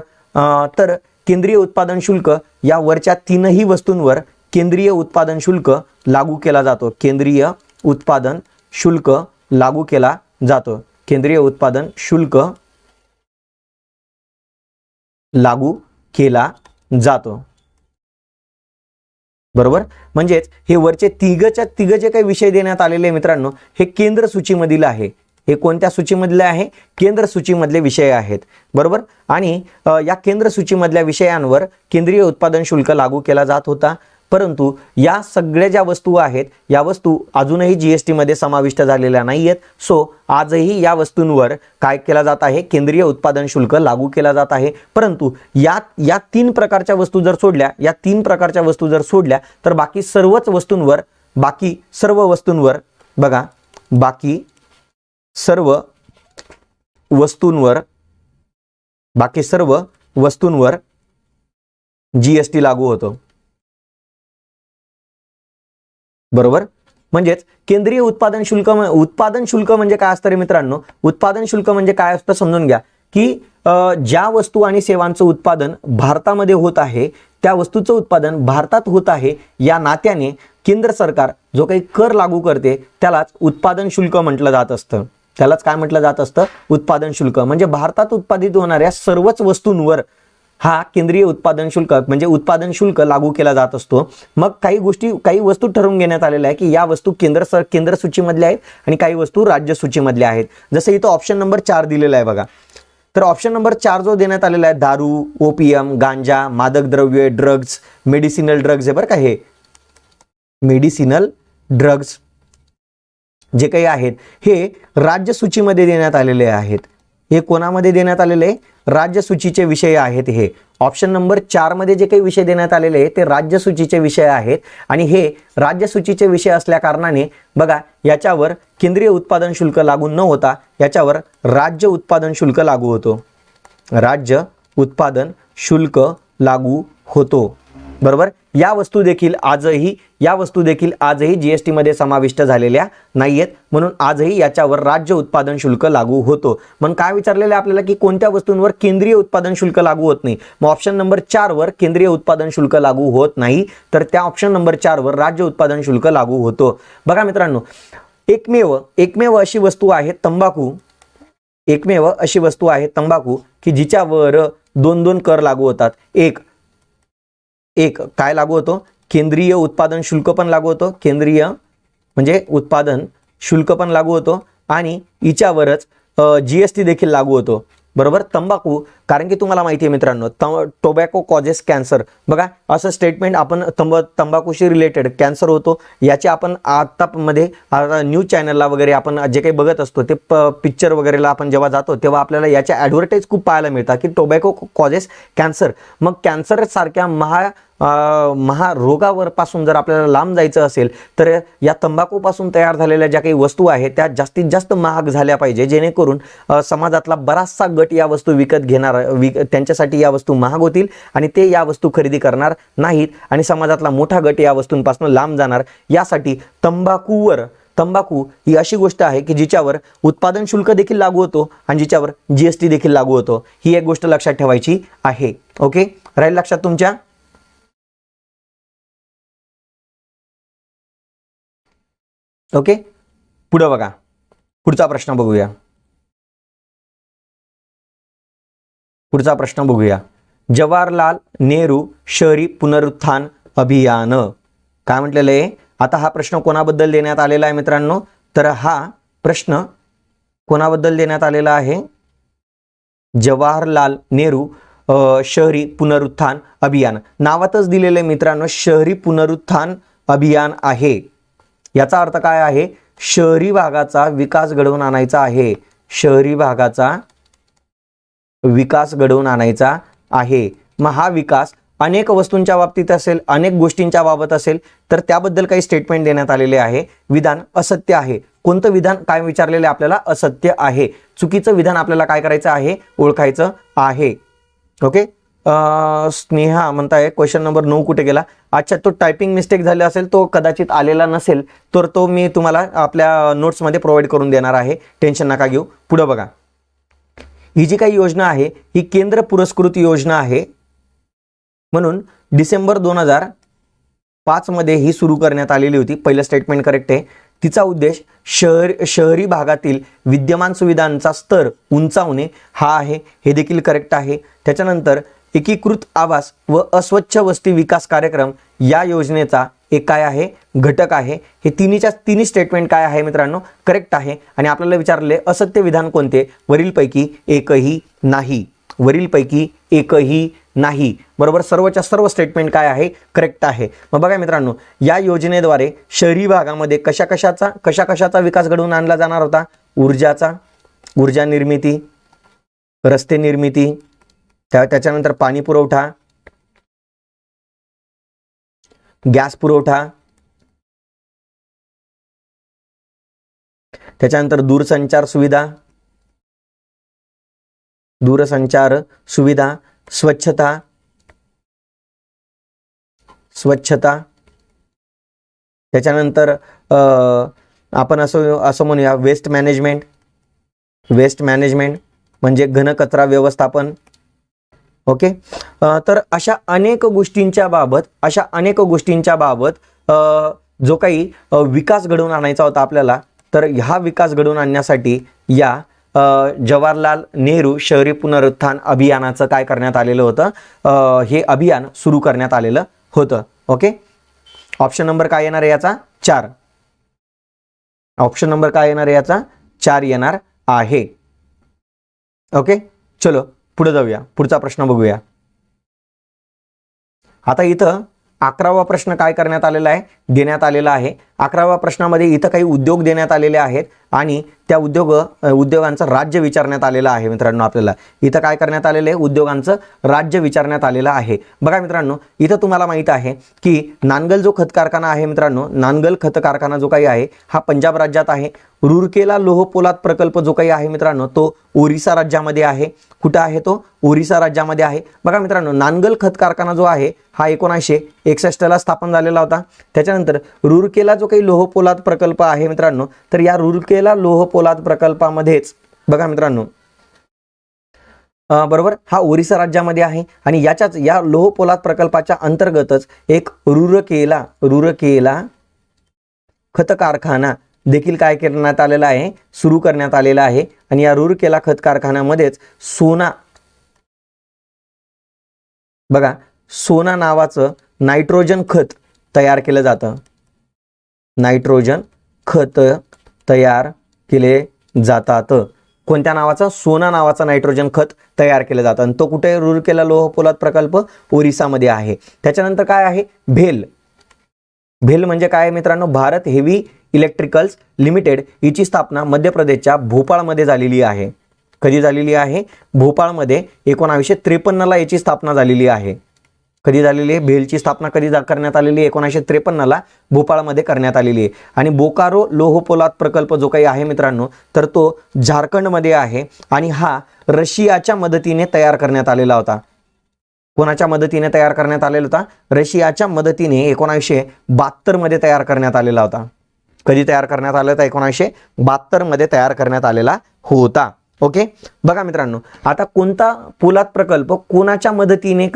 तर केंद्रीय उत्पादन शुल्क या वरच्या तीनही वस्तूंवर केंद्रीय उत्पादन शुल्क लागू केला जातो. केंद्रीय उत्पादन शुल्क लागू केला जातो. केंद्रीय उत्पादन शुल्क लागू केला जातो. बरोबर. म्हणजेच हे वरचे तिघ जे काही विषय देण्यात आलेले मित्रांनो हे केंद्र सूचीमधील आहे. हे कोणत्या सूचीमधले आहे? केंद्र सूचीमधले विषय आहेत. बरोबर. आणि या केंद्र सूचीमधल्या विषयांवर केंद्रीय उत्पादन शुल्क लागू केला जात होता. परंतु या सगळ्या ज्या वस्तू आहेत या वस्तू अजूनही जीएसटी मध्ये समाविष्ट झालेल्या नाहीयेत. सो आजही या वस्तूंवर काय केला जात आहे? केंद्रीय उत्पादन शुल्क लागू केला जात आहे. परंतु या तीन प्रकारच्या वस्तू जर सोडल्या, तर बाकी सर्व वस्तूंवर जीएसटी लागू होतो. बरोबर. म्हणजेच केंद्रीय उत्पादन शुल्क म्हणजे काय असतं रे मित्रांनो? उत्पादन शुल्क म्हणजे काय असतं समजून घ्या की ज्या वस्तू आणि सेवांचं उत्पादन भारतामध्ये होत आहे त्या वस्तूचं उत्पादन भारतात होत आहे या नात्याने केंद्र सरकार जो काही कर लागू करते त्यालाच उत्पादन शुल्क म्हटलं जात असतं. त्यालाच काय म्हटलं जात असतं? उत्पादन शुल्क. म्हणजे भारतात उत्पादित होणाऱ्या सर्वच वस्तूंवर हा केंद्रीय उत्पादन शुल्क म्हणजे उत्पादन शुल्क लागू केला जात असतो. मग काही वस्तू ठरवून घेण्यात आलेल्या आहे की या वस्तू केंद्र सूचीमधल्या आहेत आणि काही वस्तू राज्य सूचीमधल्या आहेत. जसं इथं ऑप्शन नंबर 4 दिलेला आहे बघा. तर ऑप्शन नंबर 4 जो देण्यात आलेला आहे, दारू, ओपियम, गांजा, मादक द्रव्ये, ड्रग्ज, मेडिसिनल ड्रग्ज आहे बरं का, हे मेडिसिनल ड्रग्ज जे काही आहेत हे राज्य सूचीमध्ये देण्यात आलेले आहेत. हे कोणामध्ये देण्यात आलेले? राज्य सूचीचे विषय आहेत. हे ऑप्शन नंबर 4 मध्ये जे काही विषय देण्यात आलेले आहेत ते राज्य सूचीचे विषय आहेत आणि हे राज्य सूचीचे विषय असल्या कारणाने बघा याच्यावर केंद्रीय उत्पादन शुल्क लागू न होता याच्यावर राज्य उत्पादन शुल्क लागू होतो. राज्य उत्पादन शुल्क लागू होतो. बरोबर. या वस्तू देखील आजही जीएसटी मध्ये समाविष्ट झालेल्या नाहीयेत, म्हणून आजही याच्यावर राज्य उत्पादन शुल्क लागू होतो. मग काय विचारलेलं आहे आपल्याला की कोणत्या वस्तूंवर केंद्रीय उत्पादन शुल्क लागू होत नाही? मग ऑप्शन नंबर 4 वर केंद्रीय उत्पादन शुल्क लागू होत नाही, तर त्या ऑप्शन नंबर 4 वर राज्य उत्पादन शुल्क लागू होतो. बघा मित्रांनो, एकमेव अशी वस्तू आहे तंबाखू की जिच्यावर 2 कर लागू होतात. एक काय लागू होतो? केंद्रीय उत्पादन शुल्क पण लागू होतो, केंद्रीय म्हणजे उत्पादन शुल्क पण लागू होतो आणि हिच्यावरच जीएसटी देखील लागू होतो. बरोबर. तंबाखू, कारण की तुम्हाला माहिती आहे मित्रांनो, टोबॅको कॉजेस कॅन्सर. बघा असं स्टेटमेंट आपण तंबाखूशी रिलेटेड कॅन्सर होतो याचे आपण आतामध्ये न्यूज चॅनलला वगैरे आपण जे काही बघत असतो ते पिक्चर वगैरेला आपण जेव्हा जातो तेव्हा आपल्याला याच्या ॲडव्हर्टाईज खूप पाहायला मिळतात की टोबॅको कॉजेस कॅन्सर. मग कॅन्सर सारख्या महारोगावर पासून जर आपल्याला लांब जायचं असेल तर या तंबाखूपासून तयार झालेल्या ज्या काही वस्तू आहेत त्या जास्तीत जास्त महाग झाल्या पाहिजे, जेणेकरून समाजातला बराचसा गट या वस्तू विकत घेणार, त्यांच्यासाठी या वस्तू महाग होतील आणि ते या वस्तू खरेदी करणार नाहीत आणि समाजातला मोठा गट या वस्तूंपासून लांब जाणार. यासाठी तंबाखू ही अशी गोष्ट आहे की जिच्यावर उत्पादन शुल्क देखील लागू होतो आणि जिच्यावर जीएसटी देखील लागू होतो. ही एक गोष्ट लक्षात ठेवायची आहे. ओके, राहील लक्षात तुमच्या? ओके, पुढे बघा, पुढचा प्रश्न बघूया. जवाहरलाल नेहरू शहरी पुनरुत्थान अभियान काय म्हटलेलं आहे? आता हा प्रश्न कोणाबद्दल देण्यात आलेला आहे मित्रांनो? तर हा प्रश्न कोणाबद्दल देण्यात आलेला आहे? जवाहरलाल नेहरू शहरी पुनरुत्थान अभियान. नावातच दिलेलं आहे मित्रांनो, शहरी पुनरुत्थान अभियान आहे. याचा अर्थ काय आहे? शहरी भागाचा विकास घडवून आणायचा आहे. शहरी भागाचा विकास घडवून आणायचा आहे. मग हा विकास अनेक वस्तूंच्या बाबतीत असेल, अनेक गोष्टींच्या बाबत असेल, तर त्याबद्दल काही स्टेटमेंट देण्यात आलेले आहे. विधान असत्य आहे. कोणतं विधान? काय विचारलेले आपल्याला? असत्य आहे. चुकीचं विधान आपल्याला काय करायचं आहे? ओळखायचं आहे. ओके, स्नेहा म्हणताय क्वेश्चन नंबर 9 कुठे गेला? अच्छा, तो टायपिंग मिस्टेक झाला असेल, तो कदाचित आलेला नसेल, तर तो मी तुम्हाला आपल्या नोट्समध्ये प्रोव्हाइड करून देणार आहे. टेन्शन नका घेऊ. पुढे बघा, ही जी काही योजना आहे ही केंद्र पुरस्कृत योजना आहे, म्हणून डिसेंबर 2005 मध्ये ही सुरू करण्यात आलेली होती. पहिलं स्टेटमेंट करेक्ट आहे. तिचा उद्देश शहरी भागातील विद्यमान सुविधांचा स्तर उंचावणे हा आहे. हे देखील करेक्ट आहे. त्याच्यानंतर एकीकृत आवास व अस्वच्छ वस्ती विकास कार्यक्रम या योजनेचा एक काय आहे? घटक आहे. हे तिन्ही स्टेटमेंट काय आहे मित्रांनो? करेक्ट आहे. आणि आपल्याला विचारले असत्य विधान कोणते? वरीलपैकी एकही नाही. बरोबर, सर्वच्या सर्व स्टेटमेंट काय आहे? करेक्ट आहे. मग बघा मित्रांनो, या योजनेद्वारे शहरी भागामध्ये कशाचा विकास घडवून आणला जाणार होता? ऊर्जा निर्मिती, रस्ते निर्मिती, त्याच्यानंतर पाणी पुरवठा, गॅस पुरवठा, त्याच्यानंतर दूरसंचार सुविधा, स्वच्छता, त्याच्यानंतर आपण असं म्हणूया वेस्ट मॅनेजमेंट म्हणजे घनकचरा व्यवस्थापन. ओके, तर अशा अनेक गोष्टींच्या बाबत जो काही विकास घडवून आणायचा होता आपल्याला, तर हा विकास घडवून आणण्यासाठी या जवाहरलाल नेहरू शहरी पुनरुत्थान अभियानाचं काय करण्यात आलेलं होतं, हे अभियान सुरू करण्यात आलेलं होतं. ओके, ऑप्शन नंबर काय येणार आहे याचा 4. ऑप्शन नंबर काय येणार आहे याचा 4 येणार आहे. ओके, चलो पुढे जाऊया, पुढचा प्रश्न बघूया. आता इथं 11वा प्रश्न काय करण्यात आलेला आहे, देण्यात आलेला आहे. 11व्या प्रश्नामध्ये इथं काही उद्योग देण्यात आलेले आहेत आणि त्या उद्योगांचं राज्य विचारण्यात आलेलं आहे. मित्रांनो आपल्याला इथं काय करण्यात आलेलं आहे, उद्योगांचं राज्य विचारण्यात आलेलं आहे. बघा मित्रांनो, इथं तुम्हाला माहित आहे की नानगल जो खत कारखाना आहे मित्रांनो, नानगल खत कारखाना जो काही आहे हा पंजाब राज्यात आहे. रूरकेला लोह पोलाद प्रकल्प जो काही आहे मित्रांनो तो ओरिसा राज्यामध्ये आहे. कुठं आहे तो, ओरिसा राज्यामध्ये आहे. बघा मित्रांनो, नानगल खत कारखाना जो आहे हा 1961ला स्थापन झालेला होता. त्याच्यानंतर रूरकेला जो काही लोह पोलाद प्रकल्प आहे मित्रांनो, तर या रूरकेला लोह पोलाद प्रकल्पामध्येच बघा मित्रांनो बरोबर हा ओरिसा राज्यामध्ये आहे आणि या लोह पोलाद प्रकल्पाच्या अंतर्गतच एक रूरकेला खत कारखाना देखील काय करण्यात आलेला आहे, सुरू करण्यात आलेला आहे. आणि या रूरकेला खत कारखान्यामध्येच सोना नावाचं नायट्रोजन खत तयार केलं जातं. नायट्रोजन खत तयार केले जातात. कोणत्या नावाचं, सोना नावाचं नायट्रोजन खत तयार केलं जातं आणि तो कुठे, रूरकेला लोह पोलाद प्रकल्प ओरिसामध्ये आहे. त्याच्यानंतर काय आहे, भेल म्हणजे काय मित्रांनो, भारत हेवी इलेक्ट्रिकल्स लिमिटेड हिची स्थापना मध्य प्रदेशच्या भोपाळमध्ये झालेली आहे. कधी झालेली आहे, भोपाळमध्ये 1953ला याची स्थापना झालेली आहे. कधी झालेली आहे, भेलची स्थापना कधी करण्यात आलेली आहे, 1953ला भोपाळमध्ये करण्यात आलेली आहे. आणि बोकारो लोह पोलाद प्रकल्प जो काही आहे मित्रांनो, तर तो झारखंडमध्ये आहे आणि हा रशियाच्या मदतीने तयार करण्यात आलेला होता. कोणाच्या मदतीने तयार करण्यात आलेला होता, रशियाच्या मदतीने 1972 मध्ये तयार करण्यात आलेला होता. कधी तयार करण्यात आला होता, 1972 मध्ये तयार करण्यात आलेला होता. ओके, बघा मित्रांनो, आता कोणता पोलाद प्रकल्प कोणाच्या मदतीने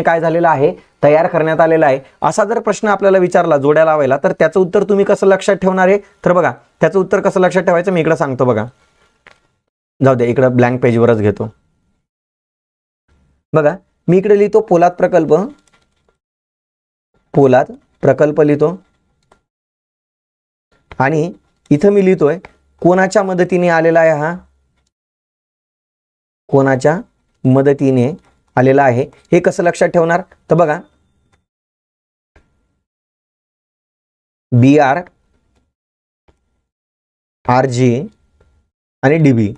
काय झालेला आहे, तयार करण्यात आलेला आहे, असा जर प्रश्न आपल्याला विचारला जोड्या लावायला, तर त्याचं उत्तर तुम्ही कसं लक्षात ठेवणार आहे. तर बघा त्याचं उत्तर कसं लक्षात ठेवायचं मी इकडे सांगतो. बघा, जाऊ दे, इकडे ब्लँक पेजवरच घेतो. बघा मी इकडे लिहितो पोलाद प्रकल्प लिहितो आणि इथं मी लिहितोय कोणाच्या मदतीने आलेला आहे, हा कोणाच्या मदतीने आलेला आहे. हे कसं लक्षात ठेवणार, तर बघा BR RG आणि DB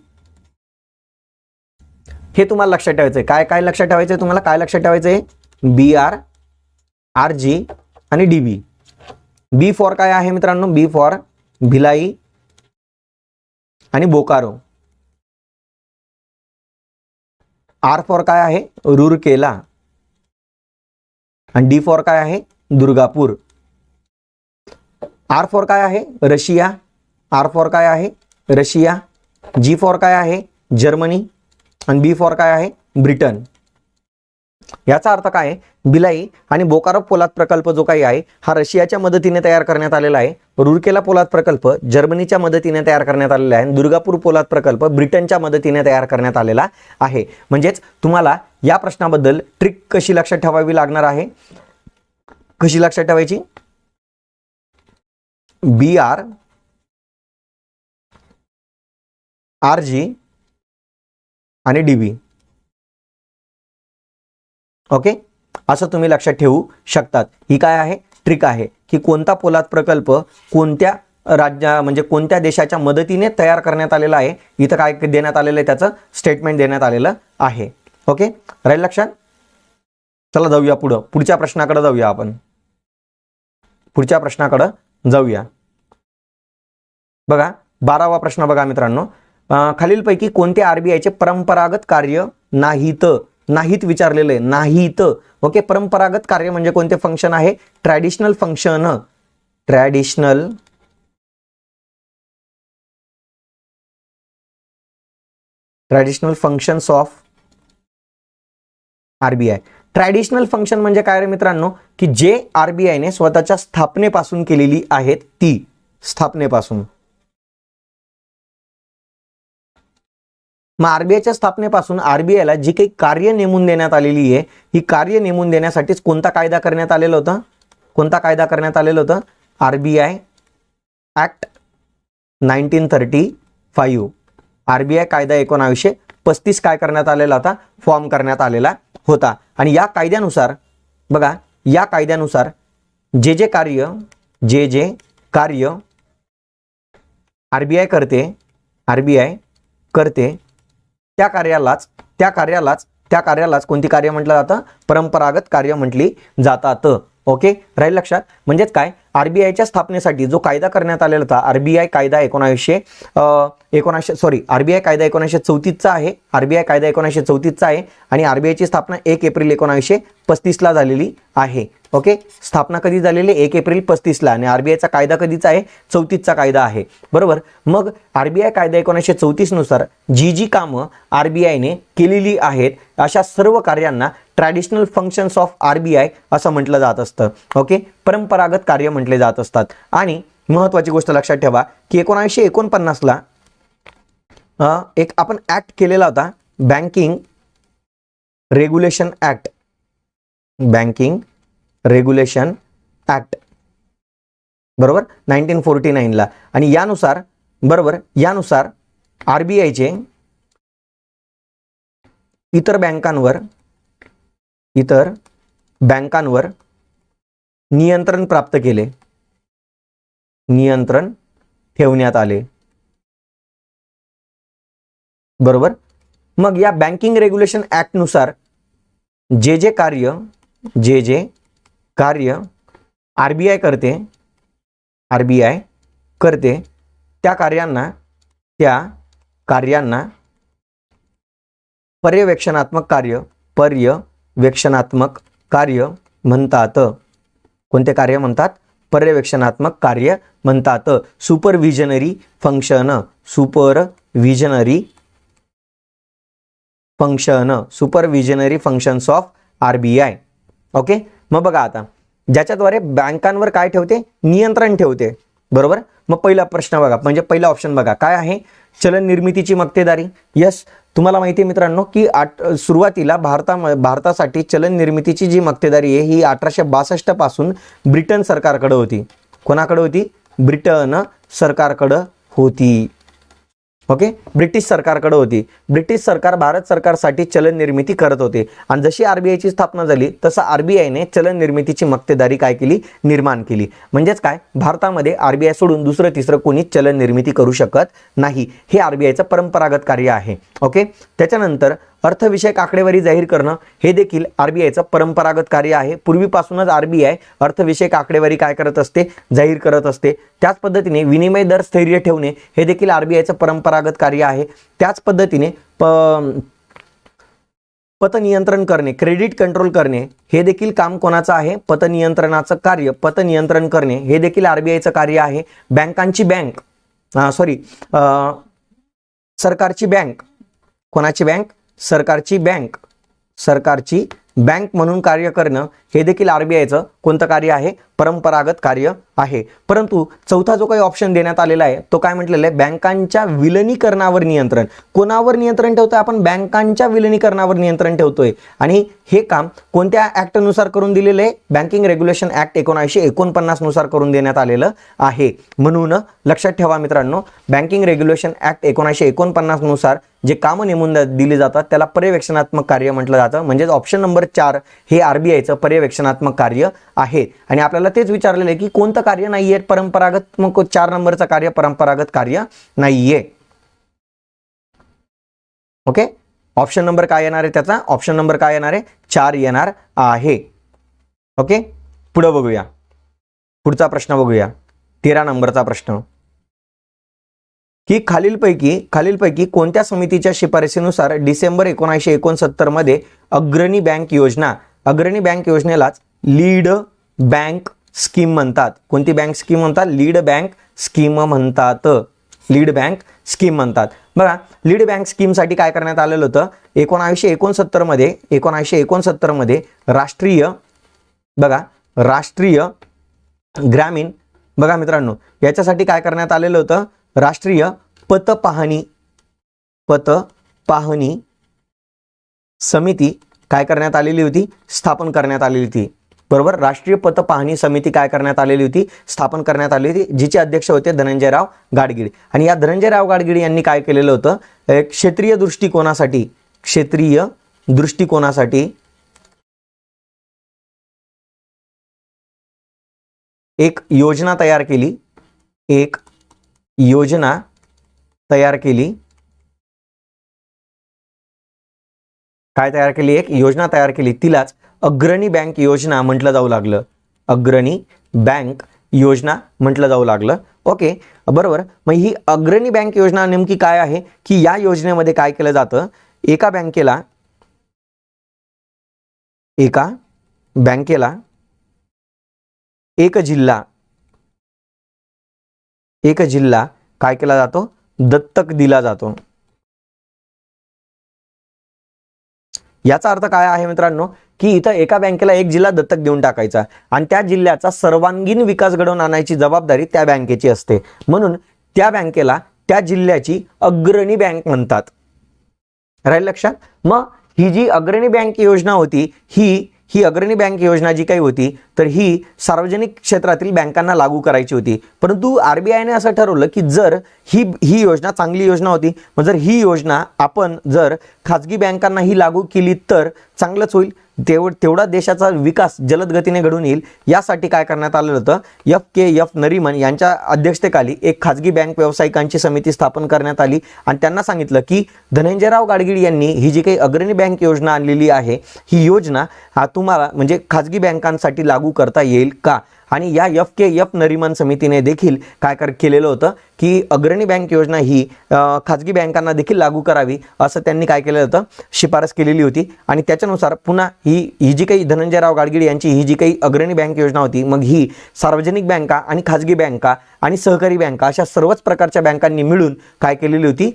हे तुम्हाला लक्षात ठेवायचंय. काय लक्षात ठेवायचंय तुम्हाला, काय लक्षात ठेवायचंय, BR RG आणि DB. B फॉर काय आहे मित्रांनो, B फॉर भिलाई आणि बोकारो. R फॉर काय आहे, रूरकेला आणि D फॉर काय आहे, दुर्गापूर. R फॉर काय आहे, रशिया. R फॉर काय आहे, रशिया. G फॉर काय आहे, जर्मनी आणि B फॉर काय आहे, ब्रिटन. याचा अर्थ काय आहे, भिलाई आणि बोकारो पोलाद प्रकल्प जो काही आहे हा रशियाच्या मदतीने तयार करण्यात आलेला आहे. रूरकेला पोलाद प्रकल्प जर्मनीच्या मदतीने तयार करण्यात आलेला आहे. दुर्गापूर पोलाद प्रकल्प ब्रिटनच्या मदतीने तयार करण्यात आलेला आहे. म्हणजेच तुम्हाला या प्रश्नाबद्दल ट्रिक कशी लक्षात ठेवावी लागणार आहे, कशी लक्षात ठेवायची, BR RG आणि DB. ओके, असं तुम्ही लक्षात ठेवू शकतात. ही काय आहे, ट्रिक आहे की कोणता पोलाद प्रकल्प कोणत्या म्हणजे कोणत्या देशाच्या मदतीने तयार करण्यात आलेला आहे. इथं काय देण्यात आलेलं आहे, त्याचं स्टेटमेंट देण्यात आलेलं आहे. ओके, राहील लक्षात. चला जाऊया पुढच्या प्रश्नाकडे जाऊया. आपण पुढच्या प्रश्नाकडे जाऊया. बघा 12वा प्रश्न बघा मित्रांनो, खालीलपैकी कोणते RBIचे परंपरागत कार्य नाहीत विचारलेले नाहीत. ओके, परंपरागत कार्य म्हणजे कोणते फंक्शन आहे, traditional functions of RBI. Traditional function म्हणजे काय रे मित्रांनो, की जे RBI ने स्वतःच्या स्थापनेपासून केलेली आहेत, ती स्थापनेपासून मग आरबीआयच्या स्थापनेपासून आरबीआयला जी काही कार्य नेमून देण्यात आलेली आहे, ही कार्य नेमून देण्यासाठीच कोणता कायदा करण्यात आलेला होता? कोणता कायदा करण्यात आलेला होता? RBI act 1935. आरबीआय कायदा 1935 काय करण्यात आलेला होता? फॉर्म करण्यात आलेला होता. आणि या कायद्यानुसार बघा, या कायद्यानुसार जे जे कार्य आरबीआय करते त्या कार्यालाच कोणती कार्य म्हटलं जातं? परंपरागत कार्य म्हटली जातात. ओके, राहील लक्षात. म्हणजेच काय, आरबीआयच्या स्थापनेसाठी जो कायदा करण्यात आलेला होता, आरबीआय कायदा 1934चा आहे. आरबीआय कायदा 1934चा आहे आणि आरबीआयची स्थापना 1 एप्रिल 1935ला झालेली आहे. ओके, स्थापना कधी झालेली? 1 एप्रिल 35ला. आणि आरबीआयचा कायदा कधीचा आहे? 34चा कायदा आहे. बरोबर. मग आरबीआय कायदा 1934 नुसार जी कामं आरबीआयने केलेली आहेत अशा सर्व कार्यांना ट्रॅडिशनल फंक्शन्स ऑफ आरबीआय असं म्हटलं जात असतं. ओके, परंपरागत कार्य म्हटले जात असतात. आणि महत्त्वाची गोष्ट लक्षात ठेवा की 1949ला एक आपण ऍक्ट केलेला होता, बँकिंग रेग्युलेशन ऍक्ट, बरोबर, 1949ला. आणि यानुसार आरबीआयचे इतर बँकांवर नियंत्रण ठेवण्यात आले. बरोबर. मग या बँकिंग रेग्युलेशन ऍक्ट नुसार जे जे कार्य आरबीआय करते त्या कार्यांना पर्यवेक्षणात्मक कार्य म्हणतात. कोणते कार्य म्हणतात? पर्यवेक्षणात्मक कार्य म्हणतात. सुपरविजनरी फंक्शन्स ऑफ आरबीआय. ओके, मग बघा आता, ज्याच्याद्वारे बँकांवर काय ठेवते? नियंत्रण ठेवते. बरोबर. मग पहिला प्रश्न बघा, म्हणजे पहिला ऑप्शन बघा काय आहे? चलन निर्मितीची मक्तेदारी. यस, तुम्हाला माहिती आहे मित्रांनो की सुरुवातीला भारतासाठी चलन निर्मितीची जी मक्तेदारी आहे ही 1862 पासून ब्रिटन सरकारकडे होती. कोणाकडे होती? ब्रिटन सरकारकडे होती. ओके, ब्रिटिश सरकारकडे होती. ब्रिटिश सरकार भारत सरकारसाठी चलन निर्मिती करत होते. आणि जशी आरबीआयची स्थापना झाली तसं आरबीआयने चलन निर्मितीची मक्तेदारी काय केली? निर्माण केली. म्हणजेच काय, भारतामध्ये आरबीआय सोडून दुसरं तिसरं कोणीच चलन निर्मिती करू शकत नाही. हे आरबीआयचं परंपरागत कार्य आहे. ओके, त्याच्यानंतर अर्थविषयक आकडेवारी जाहीर करणं हे देखील आरबीआयचं परंपरागत कार्य आहे. पूर्वीपासूनच आरबीआय अर्थविषयक आकडेवारी काय करत असते? जाहीर करत असते. त्याच पद्धतीने विनिमय दर स्थैर्य ठेवणे हे देखील आरबीआयचं परंपरागत कार्य आहे. त्याच पद्धतीने पतनियंत्रण करणे, क्रेडिट कंट्रोल करणे हे देखील काम कोणाचं आहे? पतनियंत्रणाचं कार्य, पतनियंत्रण करणे हे देखील आरबीआयचं कार्य आहे. सरकारची बँक, कोणाची बँक? सरकारची बँक म्हणून कार्य करणं हे देखील आरबीआयचं कोणतं कार्य आहे? परंपरागत कार्य आहे. परंतु चौथा जो काही ऑप्शन देण्यात आलेला आहे तो काय म्हटलेला आहे? बँकांच्या विलिनीकरणावर नियंत्रण. कोणावर नियंत्रण ठेवतोय आपण? बँकांच्या विलिनीकरणावर नियंत्रण ठेवतोय. आणि हे काम कोणत्या ऍक्ट नुसार करून दिलेलं आहे? बँकिंग रेग्युलेशन ऍक्ट 1949 नुसार करून देण्यात आलेलं आहे. म्हणून लक्षात ठेवा मित्रांनो, बँकिंग रेग्युलेशन ऍक्ट 1949 नुसार जे कामं नेमून दिली जातात त्याला पर्यवेक्षणात्मक कार्य म्हटलं जातं. म्हणजे ऑप्शन नंबर 4 हे आरबीआयचं पर्यवेक्षणात्मक कार्य आहे. आणि आपल्याला तेच विचारलेलं आहे की कोणतं कार्य नाहीये परंपरागत? मग 4 नंबरचं कार्य परंपरागत कार्य नाहीये. ओके, ऑप्शन नंबर काय येणार आहे त्याचा? ऑप्शन नंबर काय येणार आहे? 4 येणार आहे. ओके, पुढे बघूया. पुढचा प्रश्न बघूया, 13 नंबरचा प्रश्न की खालीलपैकी कोणत्या समितीच्या शिफारसीनुसार डिसेंबर 1969 मध्ये अग्रणी बँक योजनेलाच लीड बँक स्कीम म्हणतात. कोणती बँक स्कीम म्हणतात? लीड बँक स्कीम म्हणतात. बघा, लीड बँक स्कीमसाठी काय करण्यात आलेलं होतं? 1969 मध्ये राष्ट्रीय ग्रामीण, बघा मित्रांनो, याच्यासाठी काय करण्यात आलेलं होतं? राष्ट्रीय पत पाहणी समिती काय करण्यात आलेली होती, स्थापन करण्यात आलेली होती. बरोबर, राष्ट्रीय पत पाहणी समिती काय करण्यात आलेली होती, स्थापन करण्यात आली होती, जिचे अध्यक्ष होते धनंजयराव गाडगीळ. आणि या धनंजयराव गाडगीळ यांनी काय केलेलं होतं, एक क्षेत्रीय दृष्टिकोनासाठी एक योजना तयार केली. एक योजना तयार केली. काय तयार केली, एक योजना तयार केली. तिलाच अग्रणी बँक योजना म्हटलं जाऊ लागलं. अग्रणी बँक योजना म्हटलं जाऊ लागलं. ओके, बरोबर. मग ही अग्रणी बँक योजना नेमकी काय आहे, की या योजनेमध्ये काय केलं जातं, एका बँकेला एक जिल्हा काय केला जातो, दत्तक दिला जातो. याचा अर्थ काय आहे मित्रांनो, की इथं एका बँकेला एक जिल्हा दत्तक देऊन टाकायचा आणि त्या जिल्ह्याचा सर्वांगीण विकास घडवून आणायची जबाबदारी त्या बँकेची असते. म्हणून त्या बँकेला त्या जिल्ह्याची अग्रणी बँक म्हणतात. राहील लक्षात. मग ही जी अग्रणी बँक योजना होती, ही अग्रणी बँक योजना जी काही होती, तर ही सार्वजनिक क्षेत्रातील बँकांना लागू करायची होती. परंतु RBIने असं ठरवलं की जर ही योजना चांगली योजना होती, मग जर ही योजना आपण जर खाजगी बँकांना ही लागू केली तर चांगलंच होईल, तेवढा देशाचा विकास जलद गतीने घडून येईल. यासाठी काय करण्यात आलं होतं, FKF नरीमन यांच्या अध्यक्षतेखाली एक खाजगी बँक व्यावसायिकांची समिती स्थापन करण्यात आली आणि त्यांना सांगितलं की धनंजयराव गाडगीळ यांनी ही जी काही अग्रणी बँक योजना आणलेली आहे, ही योजना तुम्हाला म्हणजे खाजगी बँकांसाठी लागू करता येईल का. आणि या FKF नरीमन समितीने देखील काय केलेलं होतं की अग्रणी बँक योजना ही खाजगी बँकांना देखील लागू करावी असं त्यांनी काय केलं होतं, शिफारस केलेली होती. आणि त्याच्यानुसार पुन्हा ही जी काही धनंजयराव गाडगीळ यांची ही जी काही अग्रणी बँक योजना होती, मग ही सार्वजनिक बँका आणि खाजगी बँका आणि सहकारी बँका अशा सर्वच प्रकारच्या बँकांनी मिळून काय केलेली होती,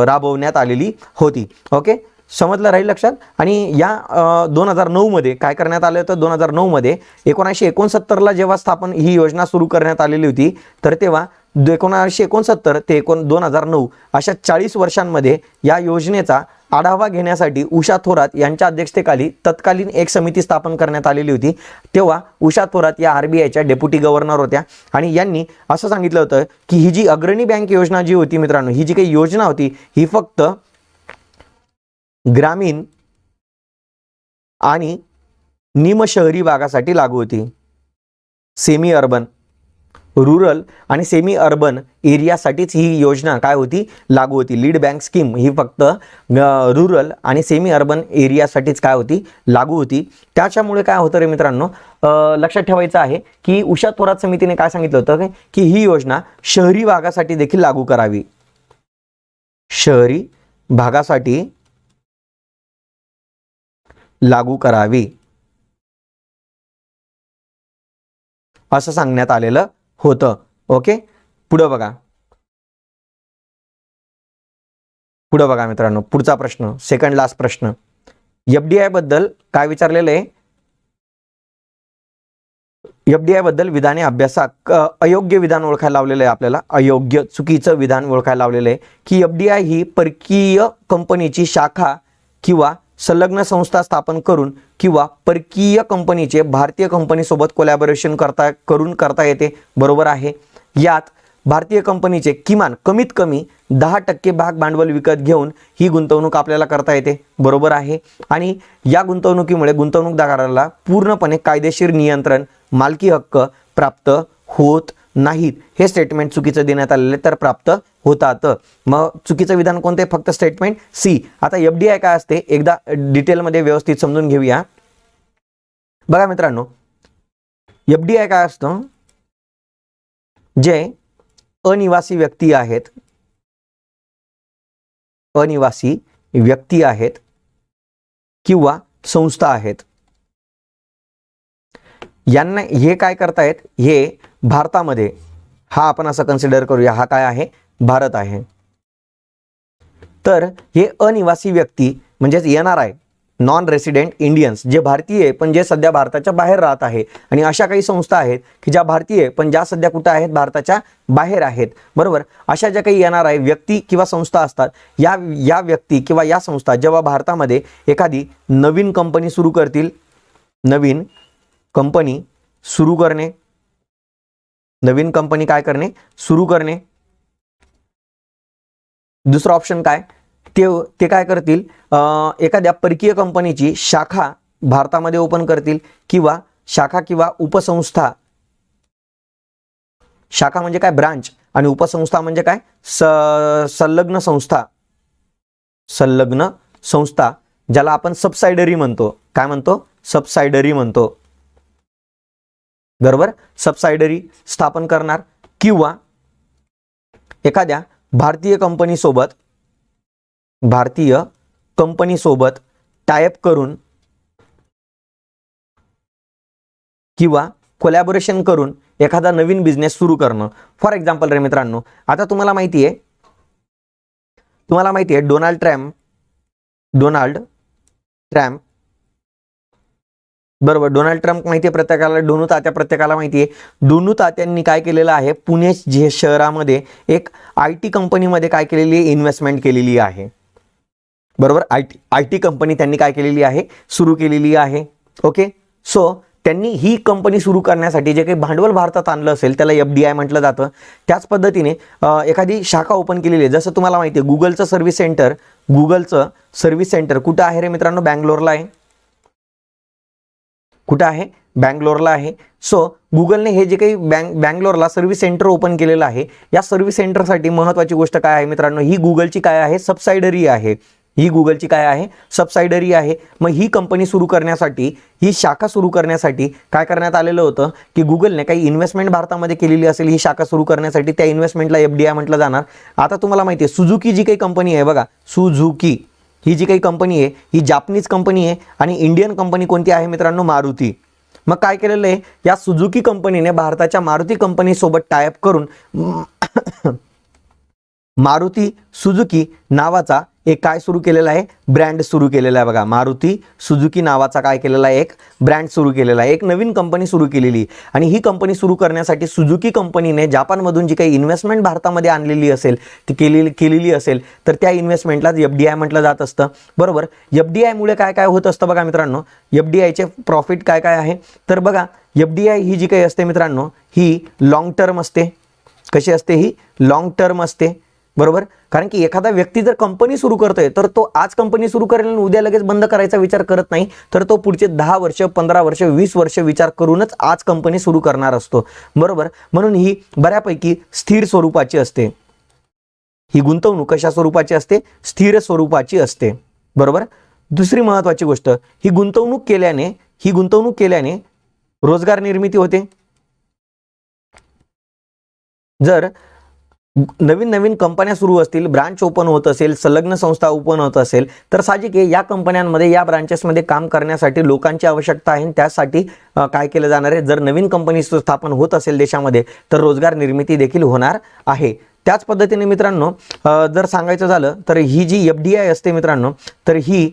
राबवण्यात आलेली होती. ओके, समजलं, राहील लक्षात. आणि या 2009 मध्ये काय करण्यात आलं होतं, 2009 मध्ये 1969ला जेव्हा ही योजना सुरू करण्यात आलेली होती, तर तेव्हा 1969 ते 2009 अशा 40 वर्षांमध्ये या योजनेचा आढावा घेण्यासाठी उषा थोरात यांच्या अध्यक्षतेखाली तत्कालीन एक समिती स्थापन करण्यात आलेली होती. तेव्हा उषा थोरात या RBIच्या डेप्युटी गव्हर्नर होत्या आणि यांनी असं सांगितलं होतं की ही जी अग्रणी बँक योजना जी होती मित्रांनो, ही जी काही योजना होती, ही फक्त ग्रामीण आणि निमशहरी भागासाठी लागू होती. सेमी अर्बन, रुरल आणि सेमी अर्बन एरियासाठीच ही योजना काय होती, लागू होती. लीड बँक स्कीम ही फक्त रुरल आणि सेमी अर्बन एरियासाठीच काय होती, लागू होती. त्याच्यामुळे काय होतं रे मित्रांनो, लक्षात ठेवायचं आहे की उषा थोरात समितीने काय सांगितलं होतं की ही योजना शहरी भागासाठी देखील लागू करावी. शहरी भागासाठी लागू करावी असं सांगण्यात आलेलं होतं. ओके, पुढे बघा मित्रांनो, पुढचा प्रश्न, सेकंड लास्ट प्रश्न. FDI बद्दल काय विचारलेलं आहे, FDI बद्दल विधाने अभ्यासात अयोग्य विधान ओळखायला लावलेलं आहे आपल्याला. अयोग्य, चुकीचं विधान ओळखायला लावलेलं आहे की FDI ही परकीय कंपनीची शाखा किंवा संलग्न संस्था स्थापन करून किंवा परकीय कंपनीचे भारतीय कंपनीसोबत कोलॅबोरेशन करता येते. बरोबर आहे. यात भारतीय कंपनीचे कमीत कमी 10% भाग भांडवल विकत घेऊन ही गुंतवणूक आपल्याला करता येते. बरोबर आहे. आणि या गुंतवणुकीमुळे गुंतवणूकदाराला पूर्णपणे कायदेशीर नियंत्रण, मालकी हक्क प्राप्त होत नाहीत. हे स्टेटमेंट चुकीचं देण्यात आलेले तर प्राप्त होतात. मग चुकीचं विधान कोणते, फक्त स्टेटमेंट C. आता FDI काय असते एकदा डिटेलमध्ये व्यवस्थित समजून घेऊया. बघा मित्रांनो, FDI काय असतं, जे अनिवासी व्यक्ती आहेत किंवा संस्था आहेत, यांना हे काय करतायत, हे भारतामध्ये, हा आपण असं कन्सिडर करूया, हा काय आहे, भारत आहे. तर हे अनिवासी व्यक्ती म्हणजेच NRI नॉन रेसिडेंट इंडियन्स, जे भारतीय आहे पण जे सध्या भारताच्या बाहेर राहत आहे. आणि अशा काही संस्था आहेत की ज्या भारतीय पण ज्या सध्या कुठं आहेत, भारताच्या बाहेर आहेत. बरोबर, अशा ज्या काही येणार आहे व्यक्ती किंवा संस्था असतात, या व्यक्ती किंवा या संस्था जेव्हा भारतामध्ये एखादी नवीन कंपनी सुरू करतील, नवीन कंपनी सुरू करणे, नवीन कंपनी काय करणे, सुरू करणे. दुसरा ऑप्शन काय, ते काय करतील, एखाद्या परकीय कंपनीची शाखा भारतामध्ये ओपन करतील, किंवा शाखा किंवा उपसंस्था. शाखा म्हणजे काय, ब्रांच, आणि उपसंस्था म्हणजे काय, संलग्न संस्था. संलग्न संस्था ज्याला आपण सबसायडरी म्हणतो. काय म्हणतो, सबसायडरी म्हणतो. बरोबर, सबसायडरी स्थापन करणार, किंवा एखाद्या भारतीय कंपनीसोबत टायअप करून किंवा कोलॅबोरेशन करून एखादा नवीन बिझनेस सुरू करणं. फॉर एक्झाम्पल रे मित्रांनो, आता तुम्हाला माहिती आहे डोनाल्ड ट्रम्प, बरोबर, डोनाल्ड ट्रम्प माहिती आहे प्रत्येकाला, डोनू तात्या प्रत्येकाला माहिती आहे. डोनू तात्यांनी काय केलेलं आहे, पुणे शहरामध्ये एक IT कंपनीमध्ये काय केलेली आहे, इन्व्हेस्टमेंट केलेली आहे. बरोबर, IT कंपनी त्यांनी काय केलेली आहे, सुरू केलेली आहे. ओके, सो त्यांनी ही कंपनी सुरू करण्यासाठी जे काही भांडवल भारतात आणलं असेल त्याला FDI म्हटलं जातं. त्याच पद्धतीने एखादी शाखा ओपन केलेली आहे. जसं तुम्हाला माहिती आहे गुगलचं सर्व्हिस सेंटर कुठं आहे रे मित्रांनो, बँगलोरला आहे. कुठं आहे, बँगलोरला आहे. सो गुगलने हे जे काही बँगलोरला सर्व्हिस सेंटर ओपन केलेलं आहे, या सर्व्हिस सेंटरसाठी महत्त्वाची गोष्ट काय आहे मित्रांनो, ही गुगलची काय आहे, सबसायडरी आहे. ही गुगलची काय आहे, सबसायडरी आहे. मग ही कंपनी सुरू करण्यासाठी, ही शाखा सुरू करण्यासाठी काय करण्यात आलेलं होतं की गुगलने काही इन्व्हेस्टमेंट भारतामध्ये केलेली असेल ही शाखा सुरू करण्यासाठी, त्या इन्व्हेस्टमेंटला FDI म्हटलं जाणार. आता तुम्हाला माहिती आहे सुझुकी जी काही कंपनी आहे बघा, सुझुकी ही जी काही कंपनी आहे ही जापनीज कंपनी आहे, आणि इंडियन कंपनी कोणती आहे मित्रांनो, मारुती. मग काय केलेलं आहे, या सुझुकी कंपनीने भारताच्या मारुती कंपनीसोबत टायअप करून मारुती सुझुकी नावाचा एक काय सुरू केलेला आहे, ब्रँड सुरू केलेला आहे. बघा, मारुती सुझुकी नावाचा काय केलेला आहे, एक ब्रँड सुरू केलेला आहे, एक नवीन कंपनी सुरू केलेली. आणि ही कंपनी सुरू करण्यासाठी सुझुकी कंपनीने जापानमधून जी काही इन्व्हेस्टमेंट भारतामध्ये आणलेली असेल, ती केलेली असेल, तर त्या इन्व्हेस्टमेंटलाच FDI म्हटलं जात असतं. बरोबर, FDI मुळे काय काय होत असतं बघा मित्रांनो, FDIचे प्रॉफिट काय काय आहे, तर बघा FDI ही जी काही असते मित्रांनो, ही लॉंग टर्म असते. कशी असते, ही लॉंग टर्म असते. बरोबर, कारण की एखादा व्यक्ती जर कंपनी सुरू करतोय तर तो आज कंपनी सुरू करेल आणि उद्या लगेच बंद करायचा विचार करत नाही, तर तो पुढचे 10 वर्ष 15 वर्ष 20 वर्ष विचार करूनच आज कंपनी सुरू करणार असतो. बरोबर, म्हणून ही बऱ्यापैकी स्थिर स्वरूपाची असते. ही गुंतवणूक कशा स्वरूपाची असते, स्थिर स्वरूपाची असते. बरोबर, दुसरी महत्त्वाची गोष्ट, ही गुंतवणूक केल्याने रोजगार निर्मिती होते. जर नवीन कंपन्या सुरू असतील, ब्रांच ओपन होत असेल, संलग्न संस्था ओपन होत असेल, तर साहजिक आहे या कंपन्यांमध्ये, या ब्रांचेसमध्ये काम करण्यासाठी लोकांची आवश्यकता आहे. त्यासाठी काय केलं जाणार आहे, जर नवीन कंपनी स्थापन होत असेल देशामध्ये तर रोजगार निर्मिती देखील होणार आहे. त्याच पद्धतीने मित्रांनो जर सांगायचं झालं तर ही जी FDI असते मित्रांनो, तर ही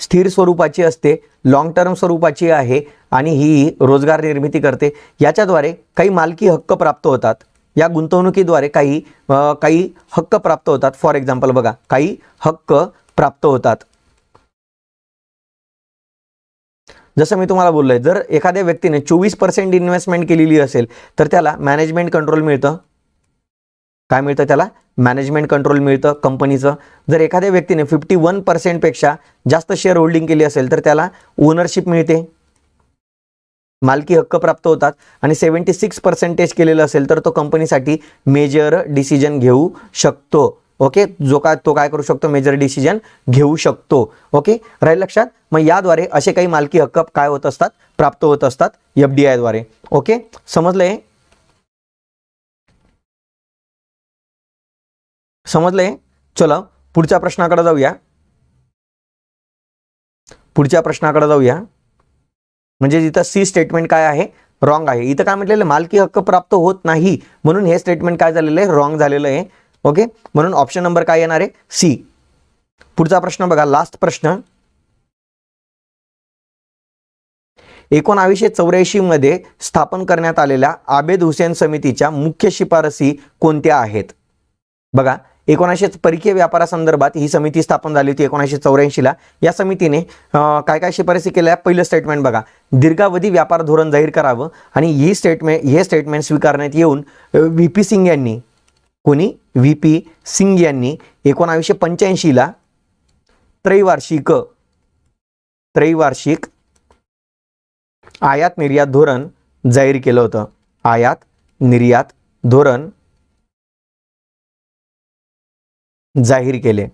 स्थिर स्वरूपाची असते, लॉंग टर्म स्वरूपाची आहे, आणि ही रोजगार निर्मिती करते. याच्याद्वारे काही मालकी हक्क प्राप्त होतात. या गुंतवणुकीद्वारे काही हक्क प्राप्त होतात. फॉर एक्झाम्पल बघा, काही हक्क प्राप्त होतात. जसं मी तुम्हाला बोललोय, जर एखाद्या व्यक्तीने 24% इन्व्हेस्टमेंट केलेली असेल तर त्याला मॅनेजमेंट कंट्रोल मिळतं. काय मिळतं त्याला, मॅनेजमेंट कंट्रोल मिळतं कंपनीचं. जर एखाद्या व्यक्तीने 51% पेक्षा जास्त शेअर होल्डिंग केली असेल तर त्याला ओनरशिप मिळते, मालकी हक्क प्राप्त होतात. आणि 76% केलेलं असेल तर तो कंपनीसाठी मेजर डिसिजन घेऊ शकतो. ओके, तो काय करू शकतो, मेजर डिसिजन घेऊ शकतो. ओके, राहील लक्षात. मग याद्वारे असे काही मालकी हक्क काय होत असतात, प्राप्त होत असतात FDI द्वारे. ओके, समजलंय? चला पुढच्या प्रश्नाकडे जाऊया. म्हणजे इथं C स्टेटमेंट काय आहे, रॉंग आहे. इथं काय म्हटलेलं, मालकी हक्क प्राप्त होत नाही, म्हणून हे स्टेटमेंट काय झालेलं आहे, रॉंग झालेलं आहे. ओके, म्हणून ऑप्शन नंबर काय येणार आहे, C. पुढचा प्रश्न बघा, लास्ट प्रश्न. 1984 मध्ये स्थापन करण्यात आलेल्या आबेद हुसेन समितीच्या मुख्य शिफारसी कोणत्या आहेत? बघा, परकीय व्यापारासंदर्भात ही समिती स्थापन झाली होती 1984ला. या समितीने काय काय शिफारसी केल्या? पहिलं स्टेटमेंट बघा, दीर्घावधी व्यापार धोरण जाहीर करावं आणि हे स्टेटमेंट स्वीकारण्यात येऊन व्ही.पी. सिंग यांनी, कोणी? व्ही.पी. सिंग यांनी 1985ला त्रैवार्षिक आयात निर्यात धोरण जाहीर केलं होतं. आयात निर्यात धोरण जाहीर केले.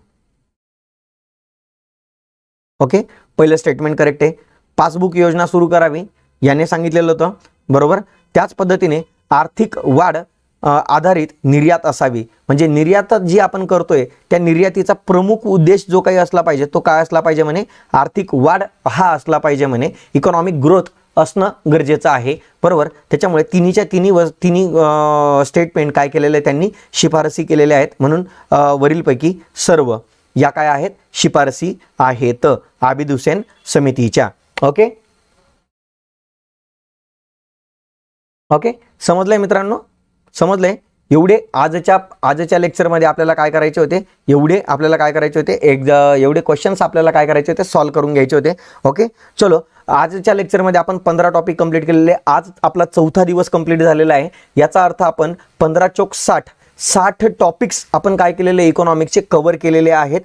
ओके, पहिलं स्टेटमेंट करेक्ट आहे. पासबुक योजना सुरू करावी याने सांगितलेलं होतं, बरोबर. त्याच पद्धतीने आर्थिक वाढ आधारित निर्यात असावी, म्हणजे निर्यात जी आपण करतोय त्या निर्यातीचा प्रमुख उद्देश जो काही असला पाहिजे तो काय असला पाहिजे म्हणे? आर्थिक वाढ हा असला पाहिजे म्हणे. इकॉनॉमिक ग्रोथ असणं गरजेचं आहे, बरोबर. त्याच्यामुळे तिन्ही स्टेटमेंट काय केलेले आहे? त्यांनी शिफारसी केलेल्या आहेत. म्हणून वरीलपैकी सर्व या काय आहेत? शिफारसी आहेत आबिद हुसेन समितीच्या. ओके ओके, समजलंय मित्रांनो? समजलंय? आजच्या लेक्चरमध्ये आपल्याला काय करायचे होते? एवढे क्वेश्चन्स आपल्याला काय करायचे होते? सॉल्व्ह करून घ्यायचे होते. ओके, चलो, आजच्या लेक्चरमध्ये आपण 15 टॉपिक कंप्लीट केलेले. आज आपला 4था दिवस कंप्लीट झालेला आहे. याचा अर्थ आपण 15 चोक 60 टॉपिक्स आपण काय केलेले? इकॉनॉमिक्सचे कव्हर केलेले आहेत.